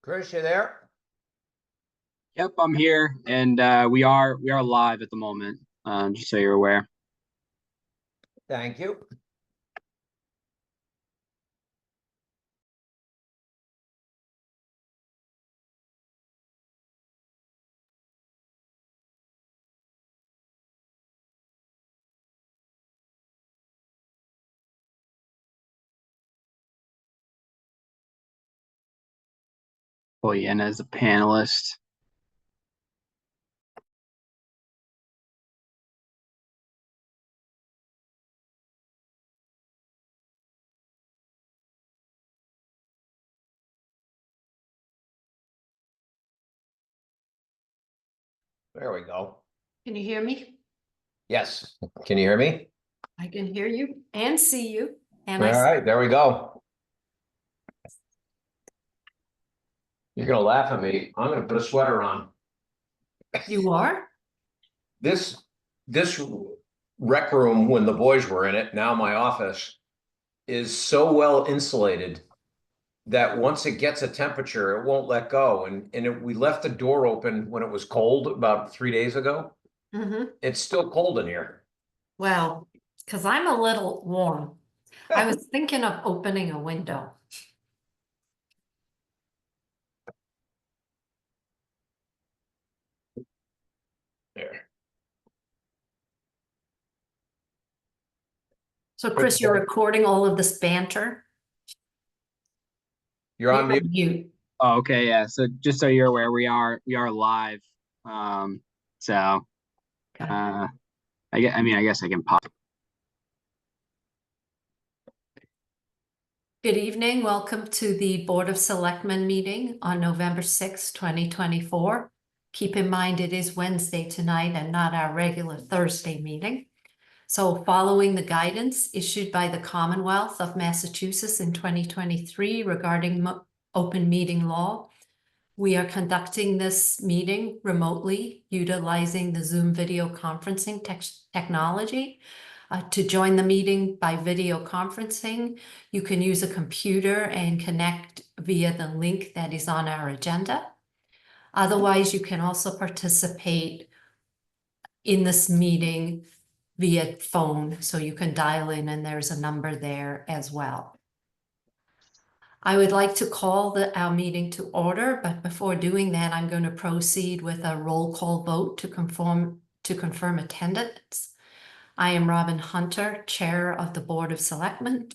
Chris, you there? Yep, I'm here, and we are live at the moment. Just so you're aware. Thank you. Pull you in as a panelist. There we go. Can you hear me? Yes. Can you hear me? I can hear you and see you. And All right, there we go. You're gonna laugh at me. I'm gonna put a sweater on. You are? This rec room, when the boys were in it, now my office, is so well insulated that once it gets a temperature, it won't let go. And we left the door open when it was cold about 3 days ago. Mm-hmm. It's still cold in here. Well, because I'm a little warm. I was thinking of opening a window. There. So, Chris, you're recording all of this banter? You're on mute. mute. Oh, okay, yeah. So just so you're aware, we are live. So Okay. I guess I can pop. Good evening. Welcome to the Board of Selectmen meeting on November 6, 2024. Keep in mind it is Wednesday tonight and not our regular Thursday meeting. So following the guidance issued by the Commonwealth of Massachusetts in 2023 regarding open meeting law, we are conducting this meeting remotely utilizing the Zoom video conferencing technology. To join the meeting by video conferencing, you can use a computer and connect via the link that is on our agenda. Otherwise, you can also participate in this meeting via phone, so you can dial in and there's a number there as well. I would like to call our meeting to order, but before doing that, I'm going to proceed with a roll call vote to confirm attendance. I am Robin Hunter, Chair of the Board of Selectmen.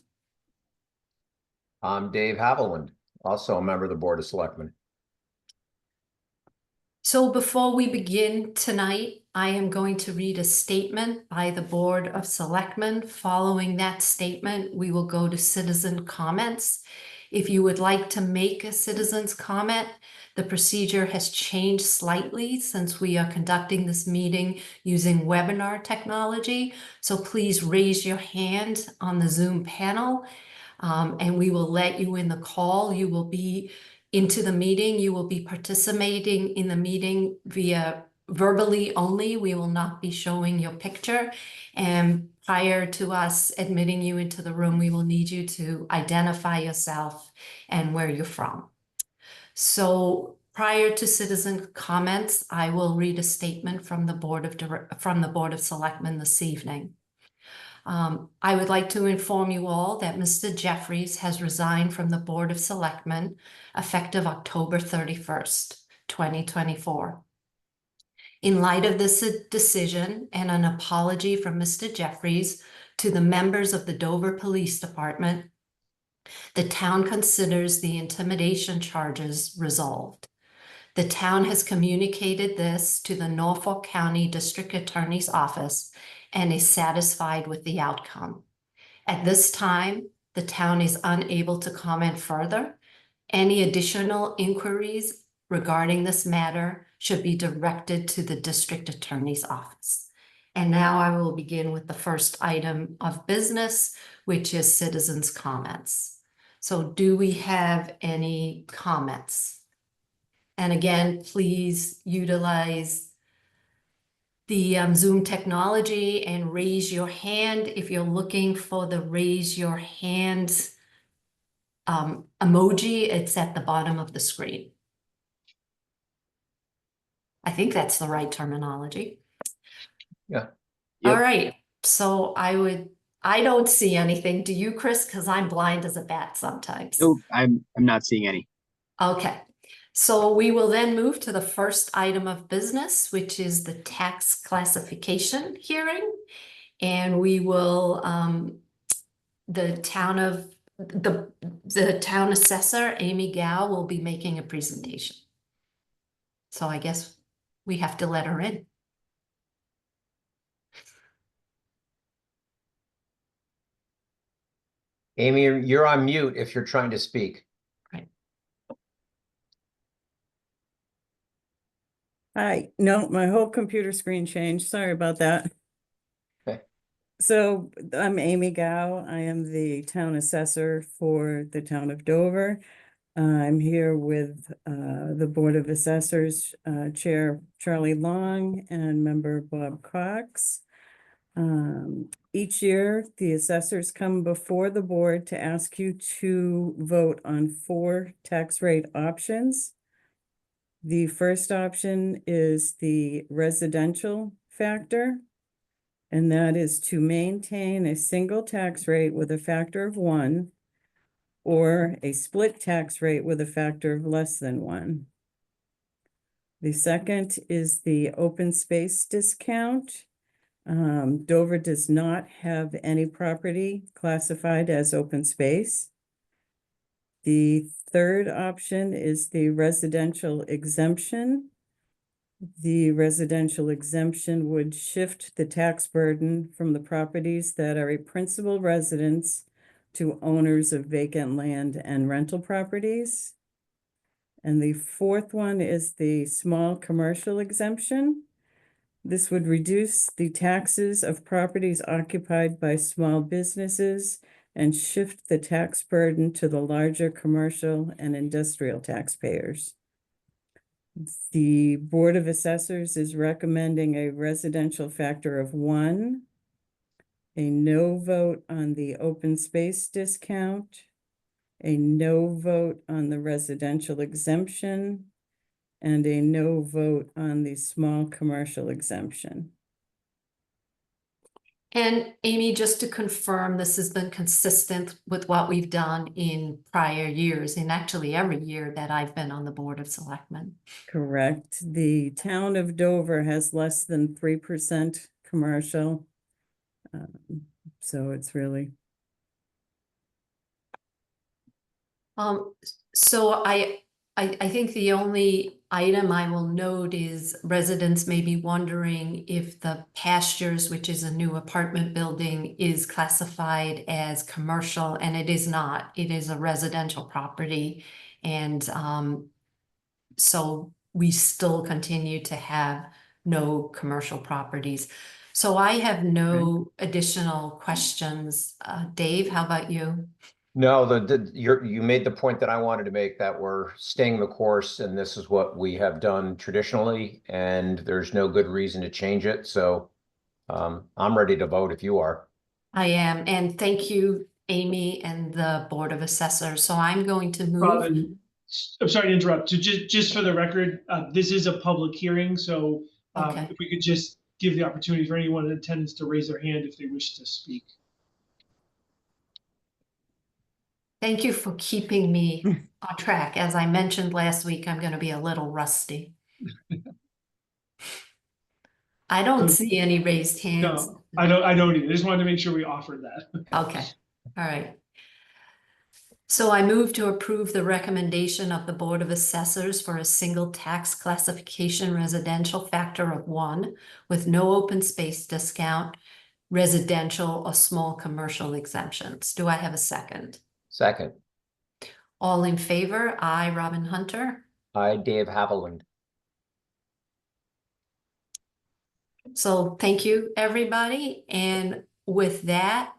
I'm Dave Haviland, also a member of the Board of Selectmen. So before we begin tonight, I am going to read a statement by the Board of Selectmen. Following that statement, we will go to citizen comments. If you would like to make a citizen's comment, the procedure has changed slightly since we are conducting this meeting using webinar technology. So please raise your hand on the Zoom panel and we will let you in the call. You will be into the meeting. You will be participating in the meeting via verbally only. We will not be showing your picture. And prior to us admitting you into the room, we will need you to identify yourself and where you're from. So prior to citizen comments, I will read a statement from the Board of Selectmen this evening. I would like to inform you all that Mr. Jeffries has resigned from the Board of Selectmen effective October 31st, 2024. In light of this decision and an apology from Mr. Jeffries to the members of the Dover Police Department, the town considers the intimidation charges resolved. The town has communicated this to the Norfolk County District Attorney's Office and is satisfied with the outcome. At this time, the town is unable to comment further. Any additional inquiries regarding this matter should be directed to the District Attorney's Office. And now I will begin with the first item of business, which is citizens' comments. So do we have any comments? And again, please utilize the Zoom technology and raise your hand. If you're looking for the raise your hand emoji, it's at the bottom of the screen. I think that's the right terminology. Yeah. All Yep. right, so I don't see anything. Do you, Chris? Because I'm blind as a bat sometimes. Nope, I'm not seeing any. Okay, so we will then move to the first item of business, which is the tax classification hearing. And we will, the town assessor, Amy Gao, will be making a presentation. So I guess we have to let her in. Amy, you're on mute if you're trying to speak. Hi, no, my whole computer screen changed. Sorry about that. Okay. So I'm Amy Gao. I am the town assessor for the town of Dover. I'm here with the Board of Assessors, Chair Charlie Long and Member Bob Cox. Each year, the assessors come before the board to ask you to vote on 4 tax rate options. The first option is the residential factor, and that is to maintain a single tax rate with a factor of 1 or a split tax rate with a factor of less than 1. The second is the open space discount. Dover does not have any property classified as open space. The third option is the residential exemption. The residential exemption would shift the tax burden from the properties that are a principal residence to owners of vacant land and rental properties. And the fourth one is the small commercial exemption. This would reduce the taxes of properties occupied by small businesses and shift the tax burden to the larger commercial and industrial taxpayers. The Board of Assessors is recommending a residential factor of 1, a no vote on the open space discount, a no vote on the residential exemption, and a no vote on the small commercial exemption. And Amy, just to confirm, this has been consistent with what we've done in prior years, and actually every year that I've been on the Board of Selectmen. Correct. The town of Dover has less than 3% commercial. So it's really, So I think the only item I will note is residents may be wondering if the Pastures, which is a new apartment building, is classified as commercial, and it is not. It is a residential property. And so we still continue to have no commercial properties. So I have no additional questions. Dave, how about you? No, you made the point that I wanted to make, that we're staying the course and this is what we have done traditionally and there's no good reason to change it. So I'm ready to vote if you are. I am, and thank you, Amy and the Board of Assessors. So I'm going to move. I'm sorry to interrupt. So just for the record, this is a public hearing, so Okay. if we could just give the opportunity for anyone in attendance to raise their hand if they wish to speak. Thank you for keeping me on track. As I mentioned last week, I'm going to be a little rusty. I don't see any raised hands. No, I don't either. I just wanted to make sure we offered that. Okay, all right. So I move to approve the recommendation of the Board of Assessors for a single tax classification residential factor of 1 with no open space discount, residential or small commercial exemptions. Do I have a second? Second. All in favor? Aye, Robin Hunter. Aye, Dave Haviland. So thank you, everybody. And with that,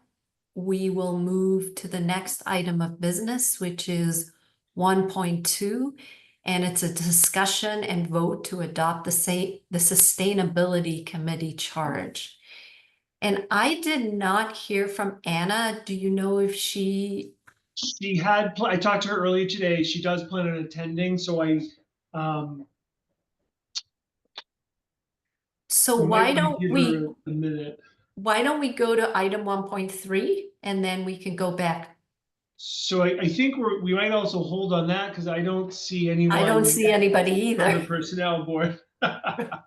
we will move to the next item of business, which is 1.2. And it's a discussion and vote to adopt the Sustainability Committee charge. And I did not hear from Anna. Do you know if she... She had, I talked to her earlier today. She does plan on attending, so So We why might wanna don't give we, her a minute. why don't we go to item 1.3 and then we can go back? So I think we might also hold on that because I don't see anyone. I don't see anybody on the either. personnel board. I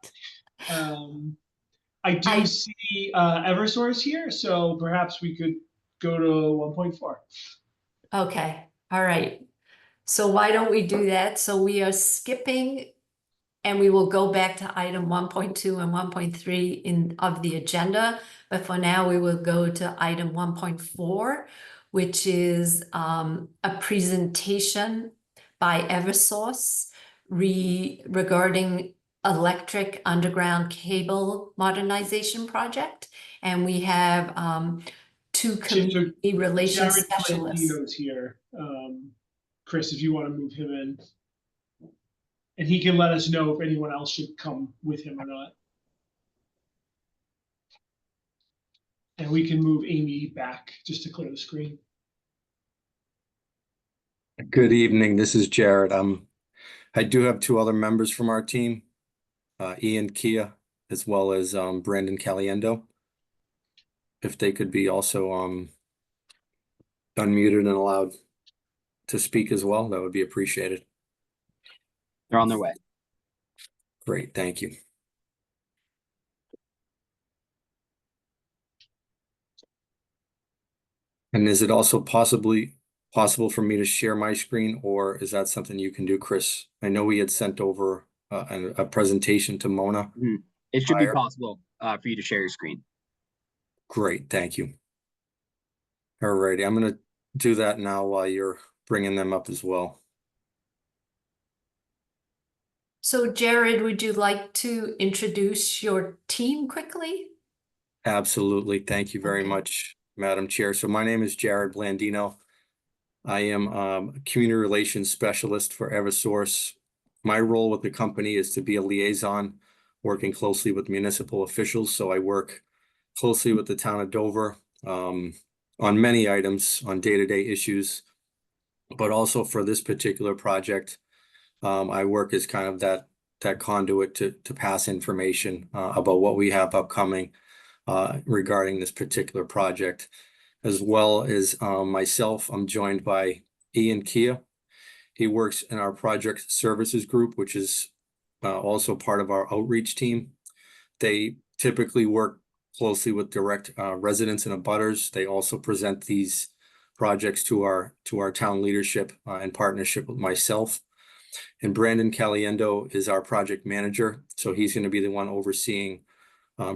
do I- see Eversource here, so perhaps we could go to 1.4. Okay, all right. So why don't we do that? So we are skipping and we will go back to item 1.2 and 1.3 of the agenda. But for now, we will go to item 1.4, which is a presentation by Eversource regarding electric underground cable modernization project. And we have two community relations Jared specialists. Blandino's here. Chris, if you want to move him in. And he can let us know if anyone else should come with him or not. And we can move Amy back just to clear the screen. Good evening. This is Jared. I do have two other members from our team, Ian Kia, as well as Brandon Caliendo. If they could be also unmuted and allowed to speak as well, that would be appreciated. They're on their way. Great, thank you. And is it also possible for me to share my screen, or is that something you can do, Chris? I know we had sent over a presentation to Mona. It should be Prior. possible for you to share your screen. Great, thank you. All righty, I'm going to do that now while you're bringing them up as well. So Jared, would you like to introduce your team quickly? Absolutely. Thank you very Okay. much, Madam Chair. So my name is Jared Blandino. I am a community relations specialist for Eversource. My role with the company is to be a liaison, working closely with municipal officials. So I work closely with the town of Dover on many items, on day-to-day issues, but also for this particular project, I work as kind of that conduit to pass information about what we have upcoming regarding this particular project, as well as myself. I'm joined by Ian Kia. He works in our project services group, which is also part of our outreach team. They typically work closely with direct residents and abutters. They also present these projects to our town leadership in partnership with myself. And Brandon Caliendo is our project manager. So he's going to be the one overseeing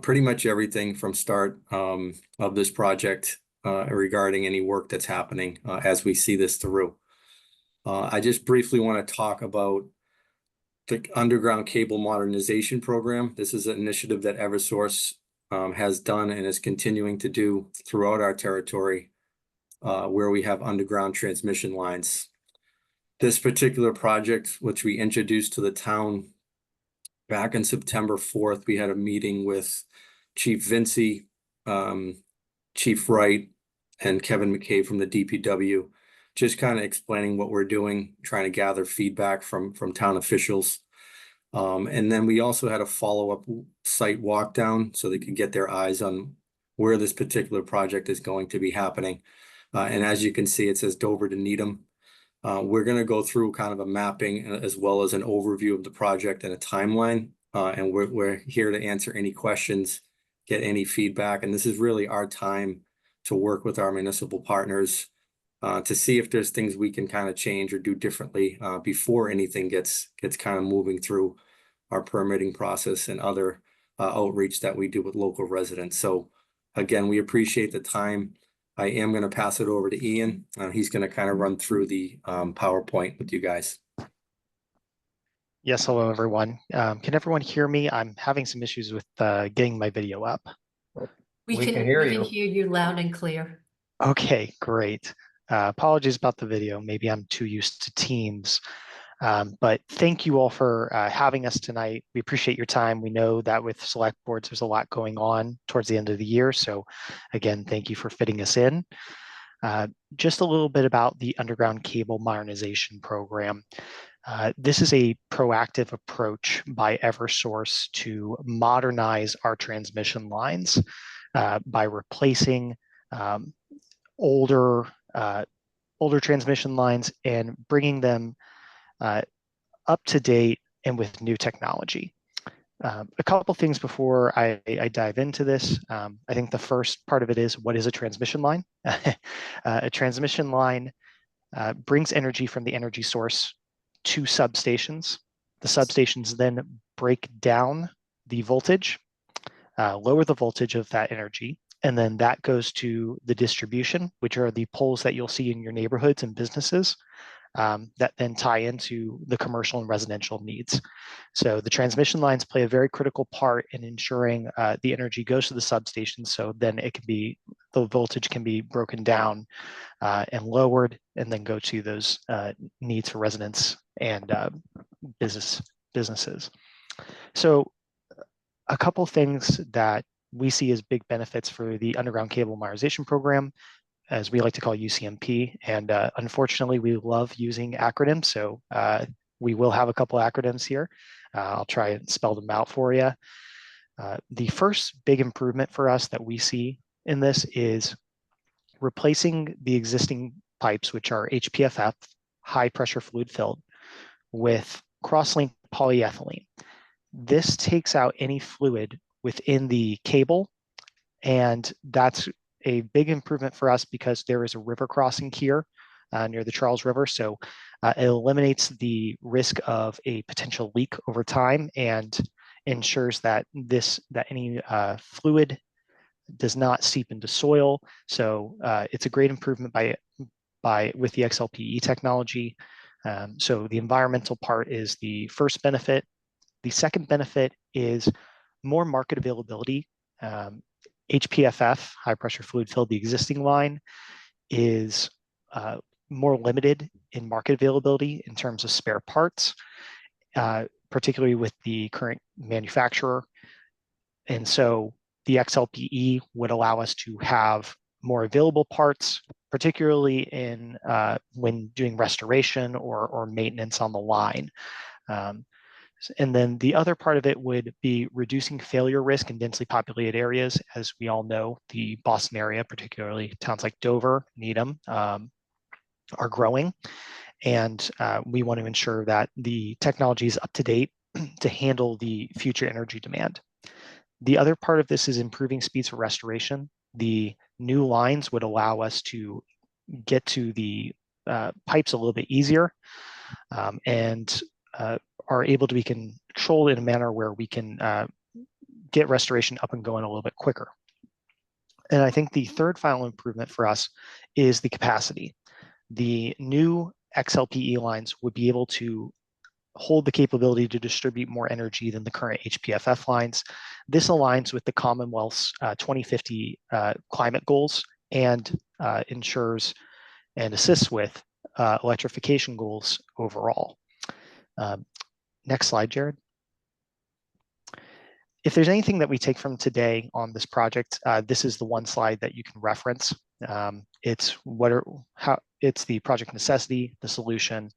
pretty much everything from start of this project regarding any work that's happening as we see this through. I just briefly want to talk about the underground cable modernization program. This is an initiative that Eversource has done and is continuing to do throughout our territory where we have underground transmission lines. This particular project, which we introduced to the town back on September 4th, we had a meeting with Chief Vinci, Chief Wright, and Kevin McCabe from the DPW, just kind of explaining what we're doing, trying to gather feedback from town officials. And then we also had a follow-up site walk down so they could get their eyes on where this particular project is going to be happening. And as you can see, it says Dover to Needham. We're going to go through kind of a mapping as well as an overview of the project and a timeline. And we're here to answer any questions, get any feedback. And this is really our time to work with our municipal partners to see if there's things we can kind of change or do differently before anything gets kind of moving through our permitting process and other outreach that we do with local residents. So again, we appreciate the time. I am going to pass it over to Ian. He's going to kind of run through the PowerPoint with you guys. Yes, hello everyone. Can everyone hear me? I'm having some issues with getting my video up. We can hear you loud and clear. Okay, great. Apologies about the video. Maybe I'm too used to Teams. But thank you all for having us tonight. We appreciate your time. We know that with select boards, there's a lot going on towards the end of the year. So again, thank you for fitting us in. Just a little bit about the underground cable modernization program. This is a proactive approach by Eversource to modernize our transmission lines by replacing um, older older transmission lines and bringing them up to date and with new technology. A couple things before I dive into this. I think the first part of it is, what is a transmission line? A transmission line brings energy from the energy source to substations. The substations then break down the voltage, lower the voltage of that energy, and then that goes to the distribution, which are the poles that you'll see in your neighborhoods and businesses. That then tie into the commercial and residential needs. So the transmission lines play a very critical part in ensuring the energy goes to the substation, so then the voltage can be broken down and lowered, and then go to those needs for residents and businesses. So a couple things that we see as big benefits for the underground cable modernization program, as we like to call UCMP. And unfortunately, we love using acronyms. So we will have a couple acronyms here. I'll try and spell them out for you. The first big improvement for us that we see in this is replacing the existing pipes, which are HPFF, high pressure fluid filled, with cross-linked polyethylene. This takes out any fluid within the cable, and that's a big improvement for us because there is a river crossing here near the Charles River. So it eliminates the risk of a potential leak over time and ensures that any fluid does not seep into soil. So it's a great improvement with the XLPE technology. So the environmental part is the first benefit. The second benefit is more market availability. HPFF, high pressure fluid filled, the existing line, is more limited in market availability in terms of spare parts, particularly with the current manufacturer. And so the XLPE would allow us to have more available parts, particularly in when doing restoration or maintenance on the line. And then the other part of it would be reducing failure risk in densely populated areas. As we all know, the Boston area, particularly towns like Dover, Needham, are growing. And we want to ensure that the technology is up to date to handle the future energy demand. The other part of this is improving speeds for restoration. The new lines would allow us to get to the pipes a little bit easier and are able to be controlled in a manner where we can get restoration up and going a little bit quicker. And I think the third final improvement for us is the capacity. The new XLPE lines would be able to hold the capability to distribute more energy than the current HPFF lines. This aligns with the Commonwealth's 2050 climate goals and ensures and assists with electrification goals overall. Next slide, Jared. If there's anything that we take from today on this project, this is the one slide that you can reference. It's the project necessity, the solution,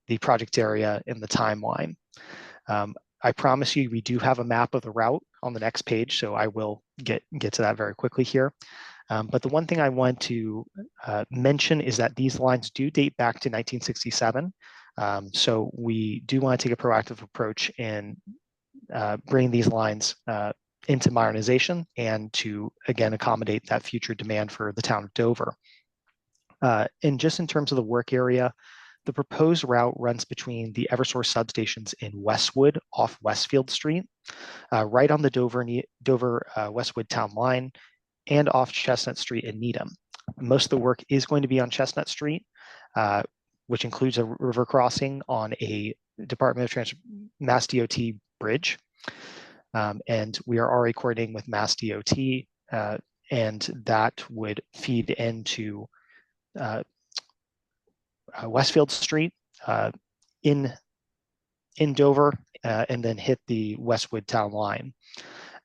the project area, and the timeline. I promise you, we do have a map of the route on the next page, so I will get to that very quickly here. But the one thing I want to mention is that these lines do date back to 1967. So we do want to take a proactive approach in bringing these lines into modernization and to, again, accommodate that future demand for the town of Dover. And just in terms of the work area, the proposed route runs between the Eversource substations in Westwood off Westfield Street, right on the Dover Westwood town line, and off Chestnut Street in Needham. Most of the work is going to be on Chestnut Street, which includes a river crossing on a Department of Mass DOT bridge. And we are already coordinating with Mass DOT, and that would feed into Westfield Street in Dover, and then hit the Westwood town line.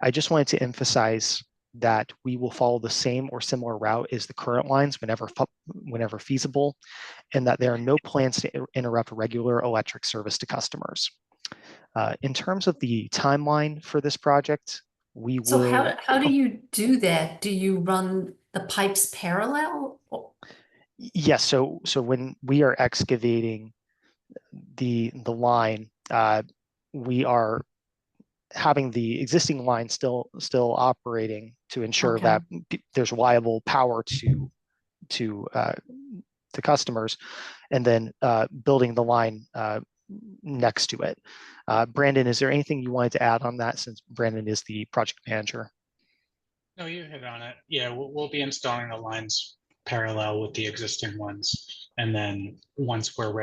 I just wanted to emphasize that we will follow the same or similar route as the current lines whenever feasible, and that there are no plans to interrupt regular electric service to customers. In terms of the timeline for this project, we So will. how do you do that? Do you run the pipes parallel? Yes, so when we are excavating the line, we are having the existing line still operating to ensure Okay. that there's reliable power to customers, and then building the line next to it. Brandon, is there anything you wanted to add on that, since Brandon is the project manager? No, you hit on it. Yeah, we'll be installing the lines parallel with the existing ones. And then once we're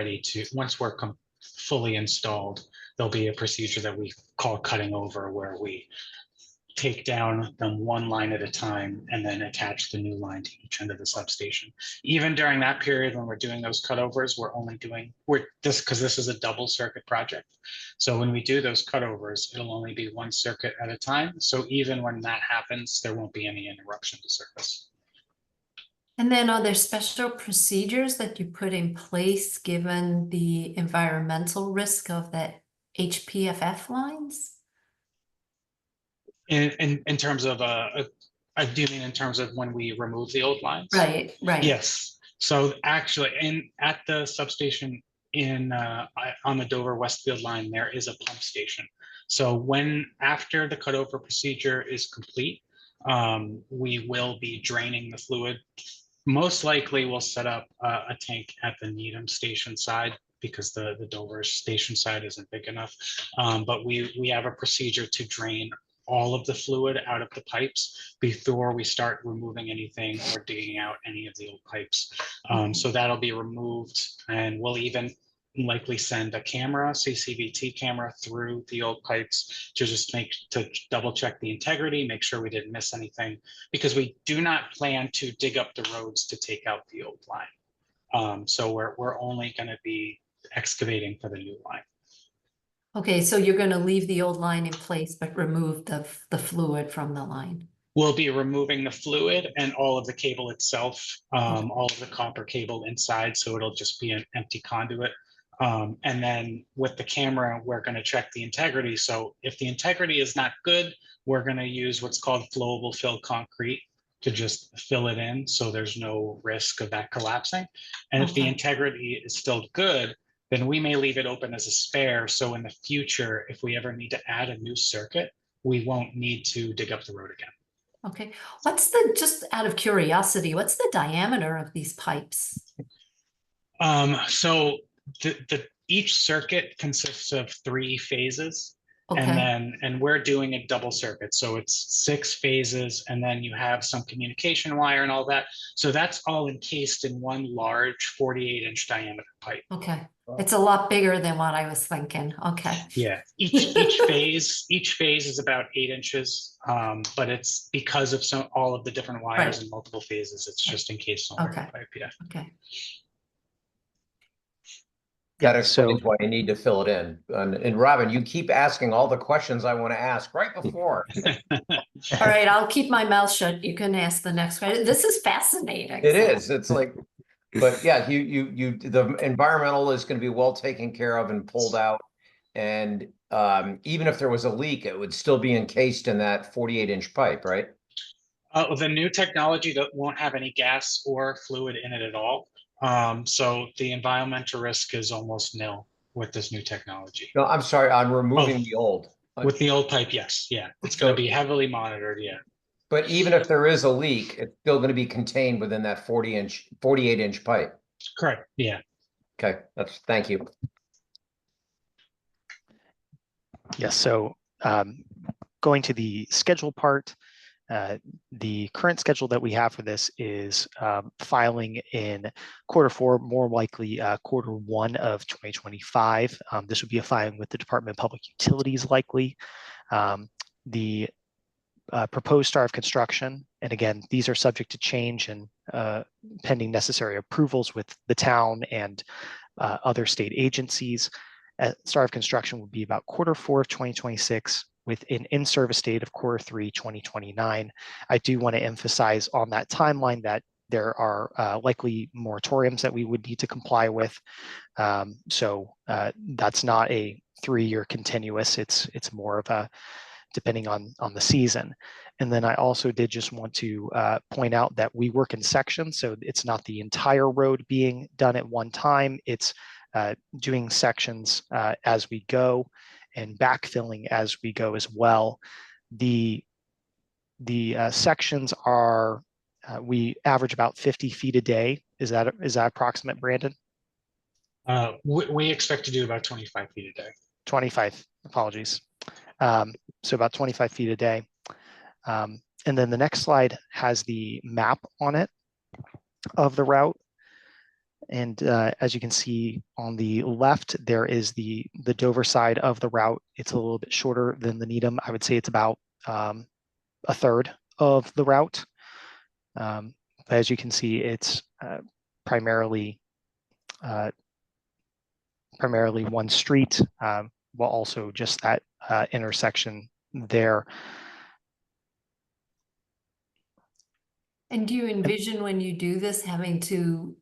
fully installed, there'll be a procedure that we call cutting over, where we take down them one line at a time and then attach the new line to each end of the substation. Even during that period when we're doing those cutovers, because this is a double circuit project. So when we do those cutovers, it'll only be one circuit at a time. So even when that happens, there won't be any interruption to service. And then are there special procedures that you put in place given the environmental risk of the HPFF lines? In terms of do you mean in terms of when we remove the old lines? Right. Yes. So actually, at the substation on the Dover Westfield line, there is a pump station. So after the cutover procedure is complete, we will be draining the fluid. Most likely, we'll set up a tank at the Needham station side, because the Dover station side isn't big enough. But we have a procedure to drain all of the fluid out of the pipes before we start removing anything or digging out any of the old pipes. So that'll be removed, and we'll even likely send a CCVT camera through the old pipes to double check the integrity, make sure we didn't miss anything, because we do not plan to dig up the roads to take out the old line. So we're only going to be excavating for the new line. Okay, so you're going to leave the old line in place, but remove the fluid from the line. We'll be removing the fluid and all of the cable itself, all of the copper cable inside, so it'll just be an empty conduit. And then with the camera, we're going to check the integrity. So if the integrity is not good, we're going to use what's called flowable fill concrete to just fill it in, so there's no risk of that collapsing. And if the integrity is still good, then we may leave it open as a spare. So in the future, if we ever need to add a new circuit, we won't need to dig up the road again. Okay. Just out of curiosity, what's the diameter of these pipes? So each circuit consists of 3 phases. Okay. And we're doing a double circuit. So it's 6 phases, and then you have some communication wire and all that. So that's all encased in one large 48-inch diameter pipe. Okay. It's a lot bigger than what I was thinking. Okay. Yeah. Each phase is about 8 inches. But it's because of all of the different wires and multiple phases, it's just encased on one pipe. Yeah. Okay. That explains why you need to fill it in. And Robin, you keep asking all the questions I want to ask right before. All right, I'll keep my mouth shut. You can ask the next question. This is fascinating. It is. It's like, but yeah, the environmental is going to be well taken care of and pulled out. And even if there was a leak, it would still be encased in that 48-inch pipe, right? The new technology that won't have any gas or fluid in it at all. So the environmental risk is almost nil with this new technology. No, I'm sorry, I'm removing the old. With the old pipe, yes. Yeah. It's going to be heavily monitored. Yeah. But even if there is a leak, it's still going to be contained within that 48-inch pipe. Correct. Yeah. Okay, thank you. Yes, so going to the schedule part, the current schedule that we have for this is filing in Q4, more likely Q1 of 2025. This would be a filing with the Department of Public Utilities likely. The proposed start of construction, and again, these are subject to change and pending necessary approvals with the town and other state agencies. Start of construction would be about Q4 of 2026, with an in-service date of Q3 2029. I do want to emphasize on that timeline that there are likely moratoriums that we would need to comply with. So that's not a 3-year continuous. It's more of a depending on the season. And then I also did just want to point out that we work in sections, so it's not the entire road being done at one time. It's doing sections as we go and backfilling as we go as well. The sections are we average about 50 feet a day. Is that approximate, Brandon? We expect to do about 25 feet a day. 25, apologies. So about 25 feet a day. And then the next slide has the map on it of the route. And as you can see on the left, there is the Dover side of the route. It's a little bit shorter than the Needham. I would say it's about a third of the route. But as you can see, it's primarily one street, while also just that intersection there. And do you envision when you do this having to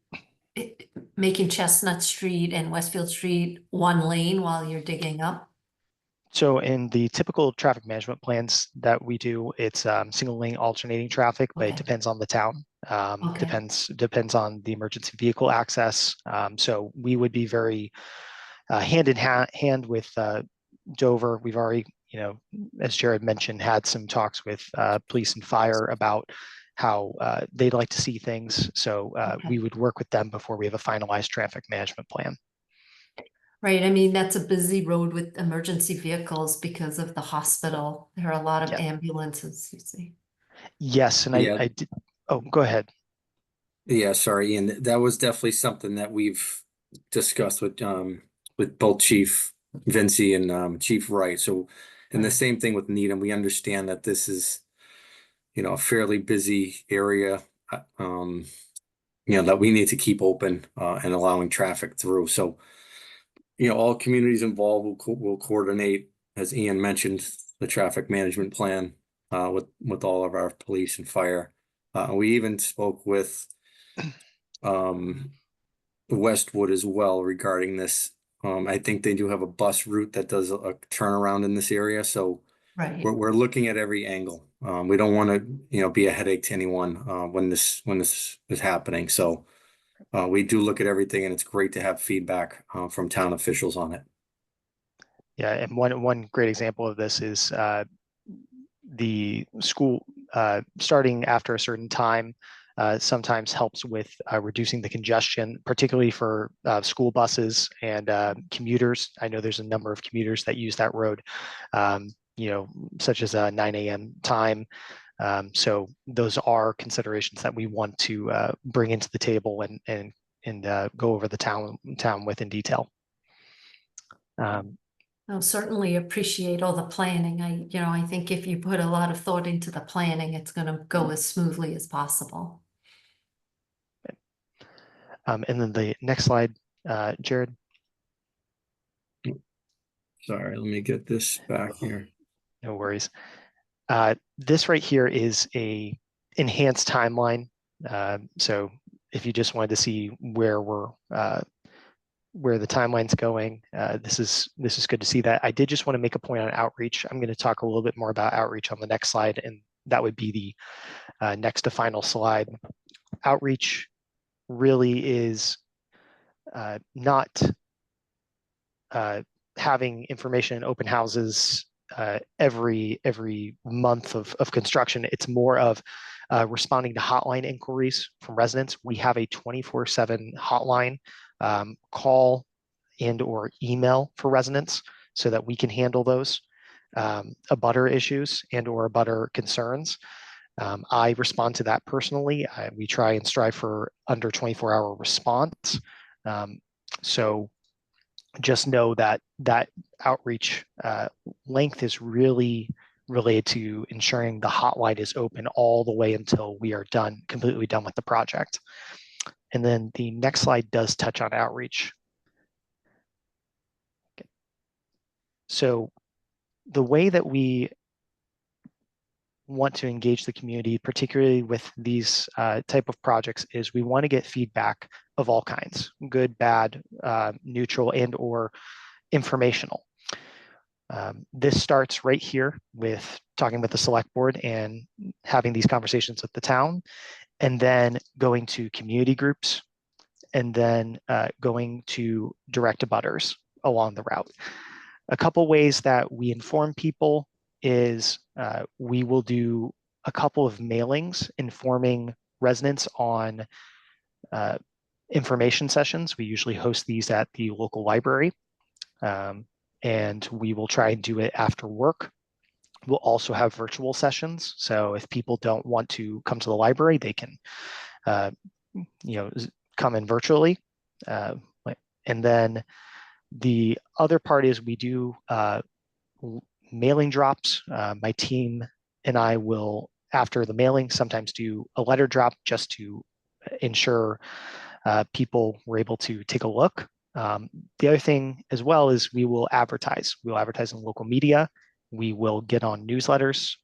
making Chestnut Street and Westfield Street one lane while you're digging up? So in the typical traffic management plans that we do, it's single lane alternating traffic, but it Okay. depends on the town. Okay. Depends on the emergency vehicle access. So we would be very hand in hand with Dover. We've already, as Jared mentioned, had some talks with police and fire about how they'd like to see things. So Okay. we would work with them before we have a finalized traffic management plan. Right. I mean, that's a busy road with emergency vehicles because of the hospital. There are a lot of Yeah. ambulances, you see. Yes, and Yeah. I did. Oh, go ahead. Yeah, sorry, Ian. That was definitely something that we've discussed with both Chief Vinci and Chief Wright. So, and the Right. same thing with Needham. We understand that this is, a fairly busy area, that we need to keep open and allowing traffic through. So, all communities involved will coordinate, as Ian mentioned, the traffic management plan with all of our police and fire. We even spoke with Westwood as well regarding this. I think they do have a bus route that does a turnaround in this area, so Right. we're looking at every angle. We don't want to, be a headache to anyone when this is happening. So we do look at everything, and it's great to have feedback from town officials on it. Yeah, and one great example of this is the school starting after a certain time sometimes helps with reducing the congestion, particularly for school buses and commuters. I know there's a number of commuters that use that road, such as a 9 a.m. time. So those are considerations that we want to bring into the table and go over the town with in detail. I'll certainly appreciate all the planning. I think if you put a lot of thought into the planning, it's going to go as smoothly as possible. And then the next slide, Jared. Sorry, let me get this back here. No worries. This right here is a enhanced timeline. So if you just wanted to see where the timeline's going, this is good to see that. I did just want to make a point on outreach. I'm going to talk a little bit more about outreach on the next slide, and that would be the next to final slide. Outreach really is not having information in open houses every month of construction. It's more of responding to hotline inquiries from residents. We have a 24/7 hotline, call and or email for residents so that we can handle those abutter issues and or abutter concerns. I respond to that personally. We try and strive for under 24-hour response. So just know that outreach length is really related to ensuring the hotline is open all the way until we are completely done with the project. And then the next slide does touch on outreach. Okay. So the way that we want to engage the community, particularly with these type of projects, is we want to get feedback of all kinds, good, bad, neutral, and or informational. This starts right here with talking with the select board and having these conversations with the town, and then going to community groups, and then going to direct abutters along the route. A couple ways that we inform people is we will do a couple of mailings informing residents on information sessions. We usually host these at the local library, and we will try and do it after work. We'll also have virtual sessions. So if people don't want to come to the library, they can come in virtually. And then the other part is we do mailing drops. My team and I will, after the mailing, sometimes do a letter drop just to ensure people were able to take a look. The other thing as well is we will advertise. We'll advertise in local media. We will get on newsletters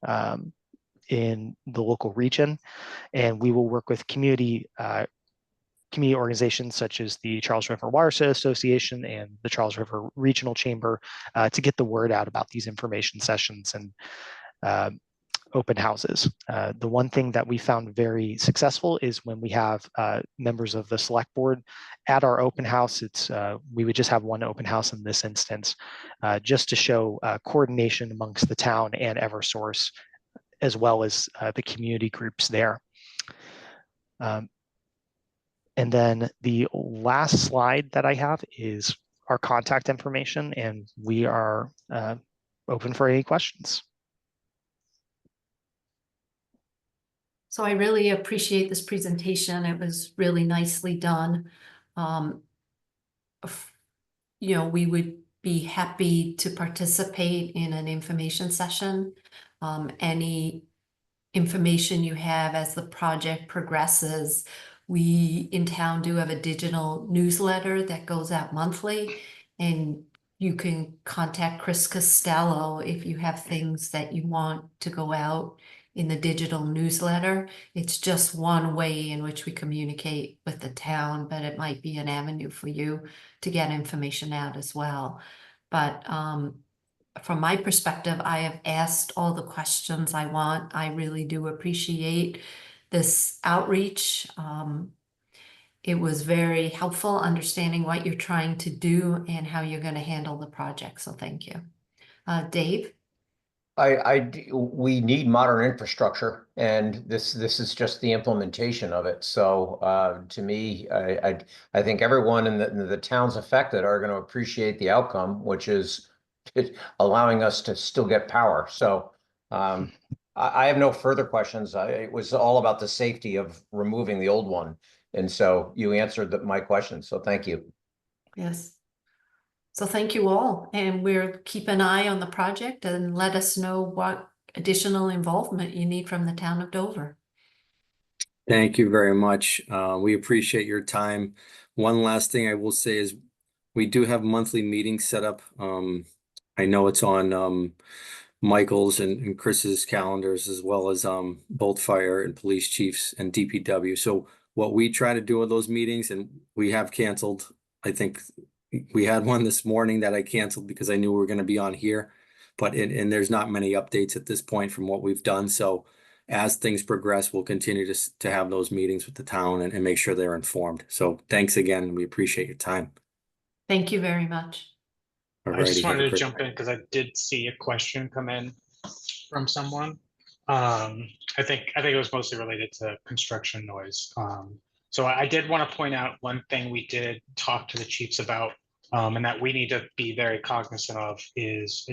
in the local region, and we will work with community organizations such as the Charles River Watershed Association and the Charles River Regional Chamber to get the word out about these information sessions and open houses. The one thing that we found very successful is when we have members of the select board at our open house. We would just have one open house in this instance, just to show coordination amongst the town and Eversource, as well as the community groups there. And then the last slide that I have is our contact information, and we are open for any questions. So I really appreciate this presentation. It was really nicely done. We would be happy to participate in an information session. Any information you have as the project progresses. We in town do have a digital newsletter that goes out monthly, and you can contact Chris Costello if you have things that you want to go out in the digital newsletter. It's just one way in which we communicate with the town, but it might be an avenue for you to get information out as well. But from my perspective, I have asked all the questions I want. I really do appreciate this outreach. It was very helpful understanding what you're trying to do and how you're going to handle the project. So thank you. Dave? We need modern infrastructure, and this is just the implementation of it. So to me, I think everyone in the towns affected are going to appreciate the outcome, which is allowing us to still get power. So I have no further questions. It was all about the safety of removing the old one, and so you answered my question. So thank you. Yes. So thank you all, and we'll keep an eye on the project and let us know what additional involvement you need from the town of Dover. Thank you very much. We appreciate your time. One last thing I will say is we do have monthly meetings set up. I know it's on Michael's and Chris's calendars, as well as both fire and police chiefs and DPW. So what we try to do with those meetings, and we have canceled, I think we had one this morning that I canceled because I knew we were going to be on here, but and there's not many updates at this point from what we've done. So as things progress, we'll continue to have those meetings with the town and make sure they're informed. So thanks again. We appreciate your time. Thank you very much. I just Alrighty, wanted to jump in because I did see a question come in from someone. I think it was mostly related to construction noise. So I did want to point out one thing we did talk to the chiefs about, and that we need to be very cognizant of is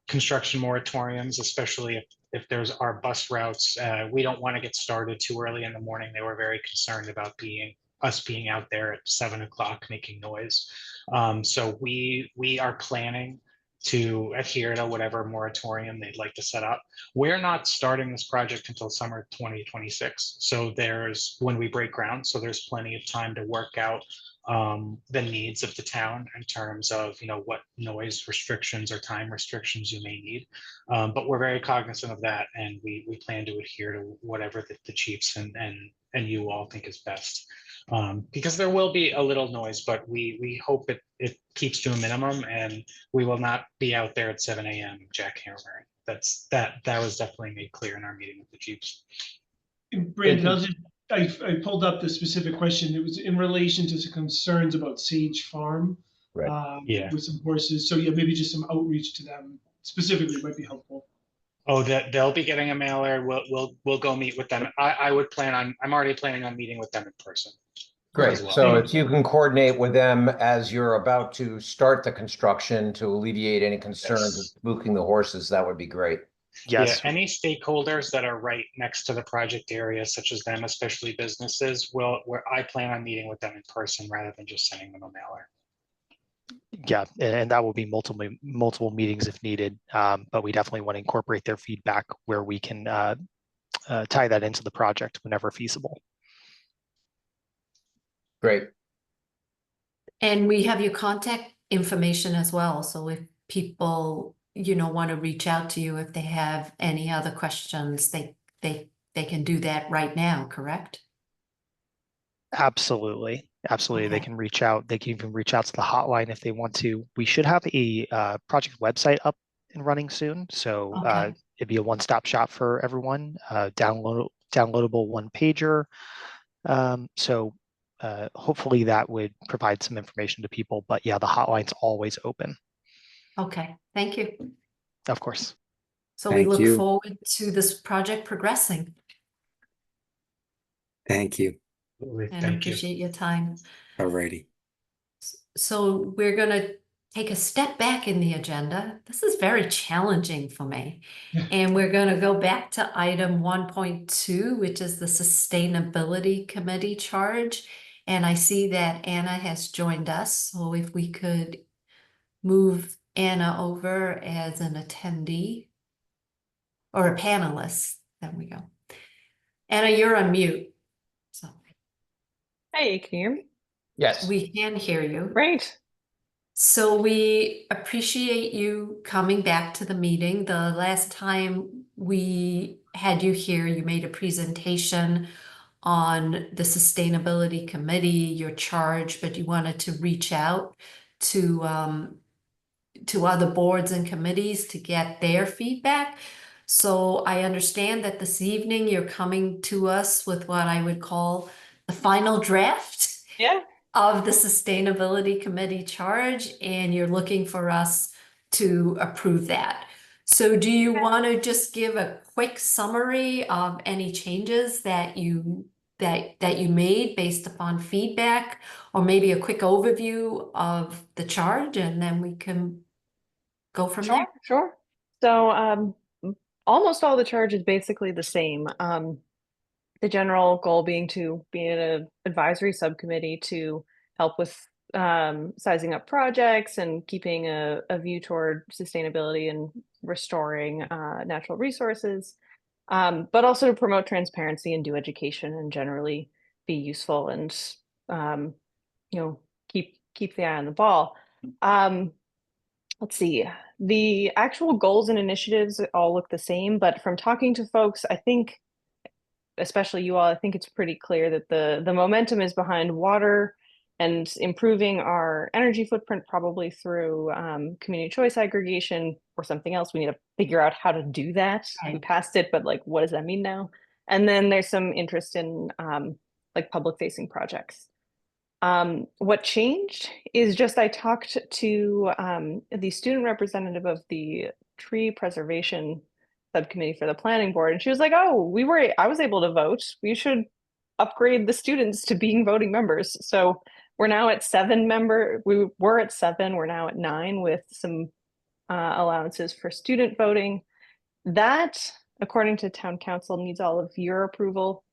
construction moratoriums, especially if there's our bus routes. We don't want to get started too early in the morning. They were very concerned about us being out there at 7 o'clock making noise. So we are planning to adhere to whatever moratorium they'd like to set up. We're not starting this project until summer 2026. So when we break ground, so there's plenty of time to work out the needs of the town in terms of, what noise restrictions or time restrictions you may need. But we're very cognizant of that, and we plan to adhere to whatever the chiefs and you all think is best. Because there will be a little noise, but we hope it keeps to a minimum, and we will not be out there at 7 a.m. jackhammering. That was definitely made clear in our meeting with the chiefs. And Brandon, I pulled up the specific question. It was in relation to some concerns about Sage Farm. Right. Yeah. With some horses. So yeah, maybe just some outreach to them specifically might be helpful. Oh, that they'll be getting a mailer. We'll go meet with them. I'm already planning on meeting with them in person. Great. as well. So if you can coordinate with them as you're about to start the construction to alleviate any concerns of Yes. spooking the horses, that would be great. Yes, Yeah, any stakeholders that are right next to the project area, such as them, especially businesses, where I plan on meeting with them in person rather than just sending them a mailer. yeah, and that will be multiple meetings if needed. But we definitely want to incorporate their feedback where we can tie that into the project whenever feasible. Great. And we have your contact information as well. So if people, want to reach out to you if they have any other questions, they can do that right now, correct? Absolutely. Absolutely. They Okay. can reach out. They can even reach out to the hotline if they want to. We should have a project website up and running soon. So Okay. it'd be a one-stop shop for everyone, downloadable one pager. So hopefully that would provide some information to people. But yeah, the hotline's always open, Okay, thank you. of course. So we Thank look you. forward to this project progressing Thank you. and Thank you. appreciate your time. Alrighty. So we're gonna take a step back in the agenda. This is very challenging for me. And we're gonna go back to item 1.2, which is the Sustainability Committee charge. And I see that Anna has joined us, so if we could move Anna over as an attendee or a panelist, there we go. Anna, you're on mute, so Hey, can you hear me? Yes. we can hear you. Great. So we appreciate you coming back to the meeting. The last time we had you here, you made a presentation on the Sustainability Committee, your charge, but you wanted to reach out to other boards and committees to get their feedback. So I understand that this evening you're coming to us with what I would call the final draft Yeah. of the Sustainability Committee charge, and you're looking for us to approve that. So do you want to just give a quick summary of any changes that you made based upon feedback, or maybe a quick overview of the charge, and then we can go from there? Sure. So almost all the charge is basically the same. The general goal being to be in an advisory subcommittee to help with sizing up projects and keeping a view toward sustainability and restoring natural resources, but also to promote transparency and do education and generally be useful and keep the eye on the ball. Let's see. The actual goals and initiatives all look the same, but from talking to folks, I think, especially you all, I think it's pretty clear that the momentum is behind water and improving our energy footprint, probably through community choice aggregation or something else. We need to figure out how to do that. We Right. passed it, but like, what does that mean now? And then there's some interest in like public facing projects. What changed is just I talked to the student representative of the tree preservation subcommittee for the planning board, and she was like, "Oh, I was able to vote. We should upgrade the students to being voting members." So we're now at 7 member. We were at 7. We're now at 9 with some allowances for student voting. That, according to town council, needs all of your approval.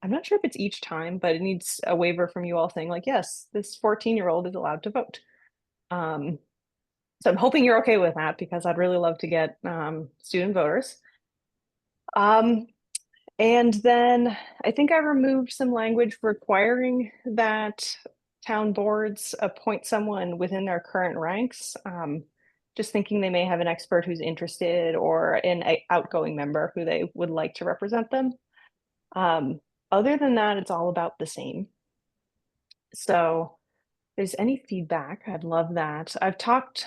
I'm not sure if it's each time, but it needs a waiver from you all saying like, yes, this 14-year-old is allowed to vote. So I'm hoping you're okay with that because I'd really love to get student voters. And then I think I removed some language requiring that town boards appoint someone within their current ranks. Just thinking they may have an expert who's interested or an outgoing member who they would like to represent them. Other than that, it's all about the same. So if there's any feedback, I'd love that. I've talked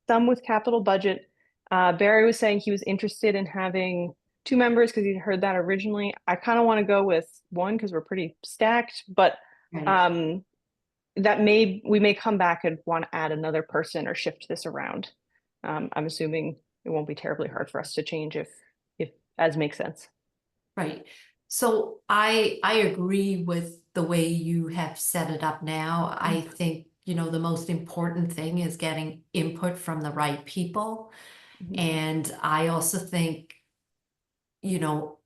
some with capital budget. Barry was saying he was interested in having 2 members because he'd heard that originally. I kind of want to go with 1 because we're pretty stacked, but Right. we may come back and want to add another person or shift this around. I'm assuming it won't be terribly hard for us to change if as makes sense. Right. So I agree with the way you have set it up now. I think, you know, the most important thing is getting input from the right people. Mhm. And I also think, you know,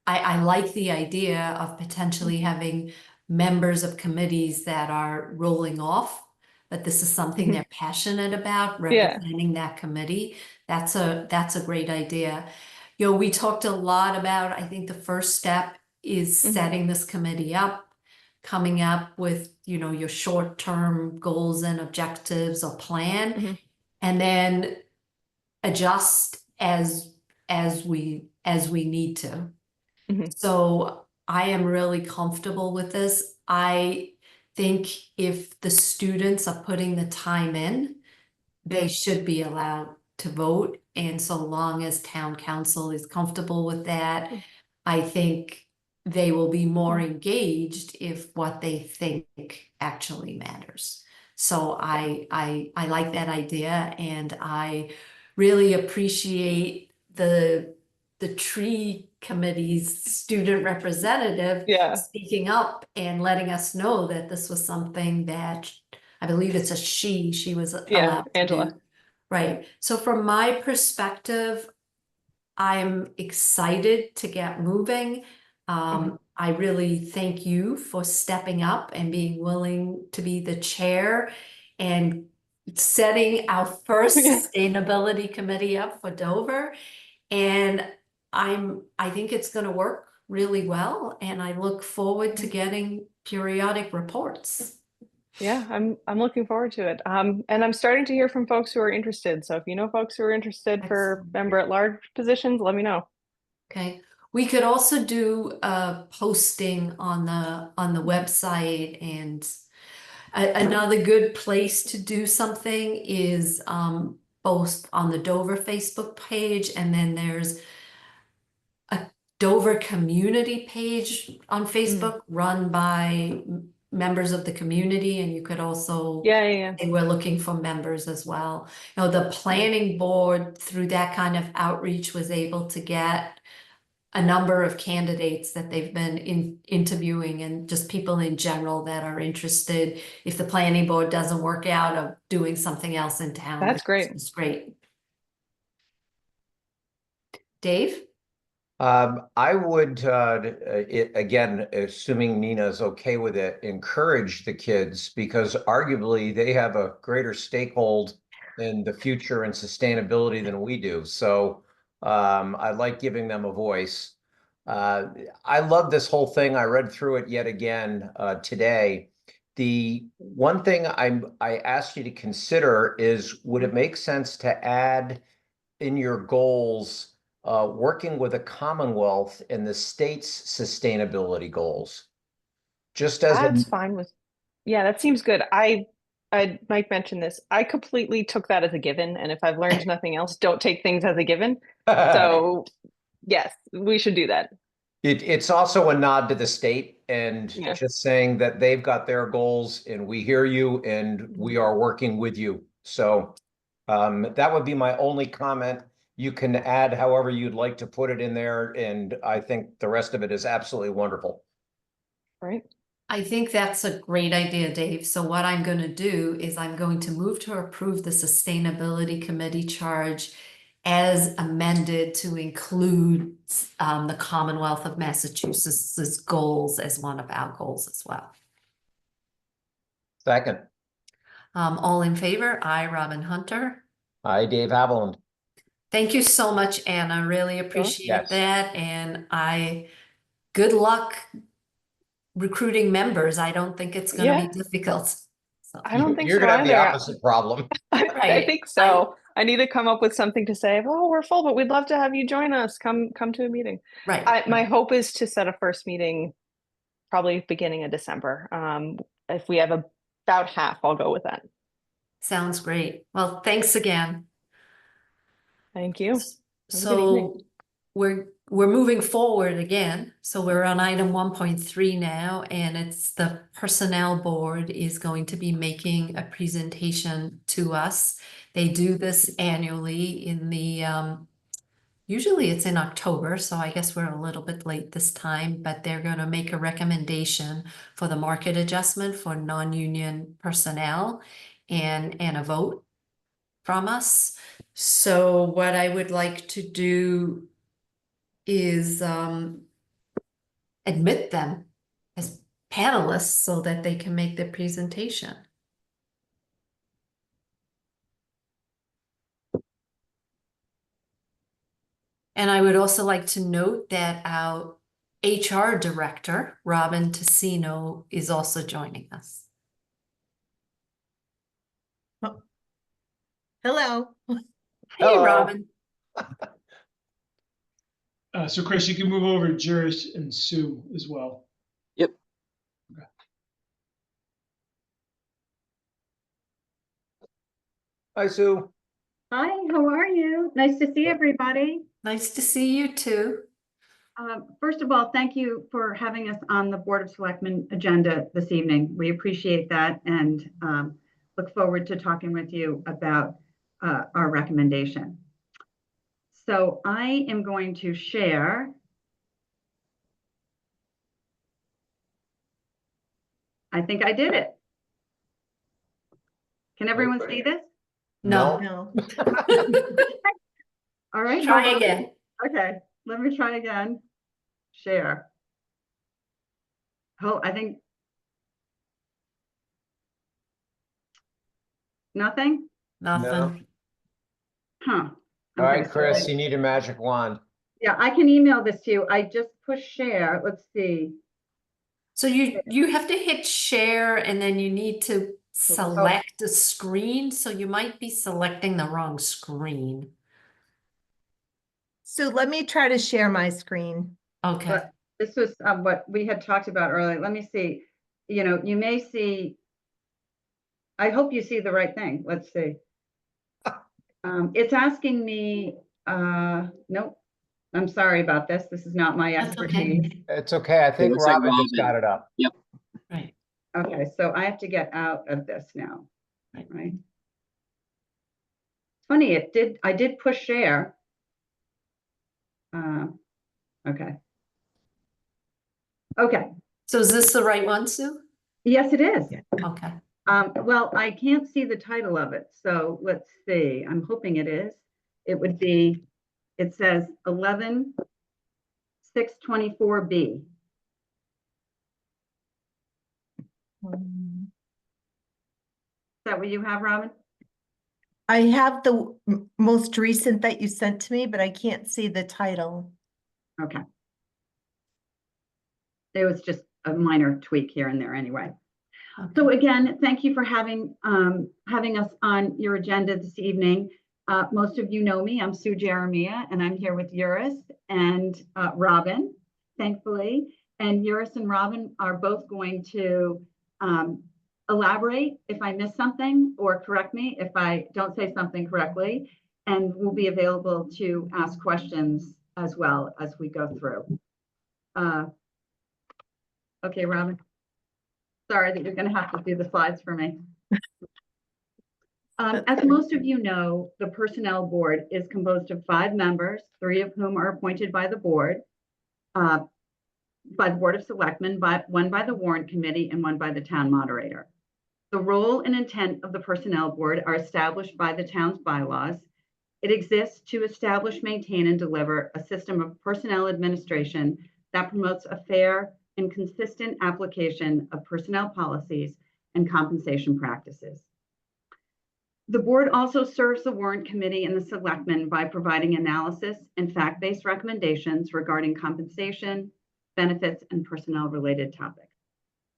I like the idea of potentially having members of committees that are rolling off, but this is something Mhm. they're passionate about, Yeah. representing that committee. That's a great idea. You know, we talked a lot about, I think the first step is Mhm. setting this committee up, coming up with, you know, your short-term goals and objectives or plan, Mhm. and then adjust as we need to. Mhm. So I am really comfortable with this. I think if the students are putting the time in, they should be allowed to vote. And so long as town council is comfortable with that, I think they will be more engaged if what they think actually matters. So I like that idea, and I really appreciate the tree committee's student representative Yeah. speaking up and letting us know that this was something that I believe it's a she was Yeah, allowed to Angela. do. Right. So from my perspective, I'm excited to get moving. I really thank you for stepping up and being willing to be the chair and setting our first Yeah. sustainability committee up for Dover. And I think it's going to work really well, and I look forward to getting periodic reports. Yeah, I'm looking forward to it. And I'm starting to hear from folks who are interested. So if you know folks who are interested for Excellent. member at large positions, let me know. Okay, we could also do a posting on the website, and another good place to do something is both on the Dover Facebook page, and then there's a Dover community page on Facebook run by members of the community, and you could also Yeah. say we're looking for members as well. You know, the planning board through that kind of outreach was able to get a number of candidates that they've been interviewing, and just people in general that are interested if the planning board doesn't work out of doing something else in town, That's which great. is great. Dave? I would, again, assuming Nina's okay with it, encourage the kids because arguably they have a greater stakehold in the future and sustainability than we do. So I like giving them a voice. I love this whole thing. I read through it yet again today. The one thing I asked you to consider is, would it make sense to add in your goals working with a Commonwealth in the state's sustainability goals? Just as That's fine with, yeah, that seems good. I Mike mentioned this. I completely took that as a given, and if I've learned nothing else, don't take things as a given. So yes, we should do that. it's also a nod to the state and Yeah. just saying that they've got their goals and we hear you and we are working with you. So that would be my only comment. You can add however you'd like to put it in there, and I think the rest of it is absolutely wonderful. Right. I think that's a great idea, Dave. So what I'm going to do is I'm going to move to approve the Sustainability Committee charge as amended to include the Commonwealth of Massachusetts' goals as one of our goals as well. Second. All in favor? Aye, Robin Hunter. Hi, Dave Haviland. Thank you so much, Anna. Really appreciate Yes. that. And good luck recruiting members. I don't think it's going to Yeah. be difficult. So, I don't think You're so gonna have the either. opposite problem. I Right. think so. I need to come up with something to say. Oh, we're full, but we'd love to have you join us. Come to a meeting. right. My hope is to set a first meeting probably beginning of December. If we have about half, I'll go with that. Sounds great. Well, thanks again. Thank you. So we're moving forward again. So we're on item 1.3 now, and it's the personnel board is going to be making a presentation to us. They do this annually in the usually it's in October, so I guess we're a little bit late this time, but they're going to make a recommendation for the market adjustment for non-union personnel and a vote from us. So what I would like to do is admit them as panelists so that they can make their presentation. And I would also like to note that our HR director, Robin Tassino, is also joining us. Hello. Hey, Hello. Robin. So Chris, you can move over to Juris and Sue as well. Yep. Hi, Sue. Hi, how are you? Nice to see everybody. Nice to see you too. First of all, thank you for having us on the Board of Selectmen agenda this evening. We appreciate that and look forward to talking with you about our recommendation. So I am going to share. I think I did it. Can everyone see this? No. No. All right. Try hold on. again. Okay, let me try again. Share. Oh, I think. Nothing? Nothing. Huh. All right, Okay, so Chris, you need a magic wand. yeah, I can email this to you. I just push share. Let's see. So you have to hit share and then you need to select a screen. So you might be selecting the wrong screen. So let me try to share my screen. Okay. But this was what we had talked about earlier. Let me see. You know, you may see. I hope you see the right thing. Let's see. It's asking me. Nope. I'm sorry about this. This is not my That's expertise. okay. It's okay. I think looks like Robin just Robin. got it up. Yep. Right. Okay, so I have to get out of this now. Right. Funny, I did push share. Okay. Okay. So is this the right one, Sue? Yes, it is. Okay. Well, I can't see the title of it, so let's see. I'm hoping it is. It would be, it says 11/6/24B. Is that what you have, Robin? I have the most recent that you sent to me, but I can't see the title. Okay. It was just a minor tweak here and there anyway. Okay. So again, thank you for having us on your agenda this evening. Most of you know me. I'm Sue Jeremiah, and I'm here with Eurus and Robin, thankfully. And Eurus and Robin are both going to elaborate if I miss something or correct me if I don't say something correctly. And we'll be available to ask questions as well as we go through. Okay, Robin. Sorry that you're going to have to do the slides for me. As most of you know, the Personnel Board is composed of 5 members, 3 of whom are appointed by the Board of Selectmen, one by the Warrant Committee and one by the Town Moderator. The role and intent of the Personnel Board are established by the town's bylaws. It exists to establish, maintain, and deliver a system of personnel administration that promotes a fair and consistent application of personnel policies and compensation practices. The board also serves the Warrant Committee and the Selectmen by providing analysis and fact-based recommendations regarding compensation, benefits, and personnel-related topics.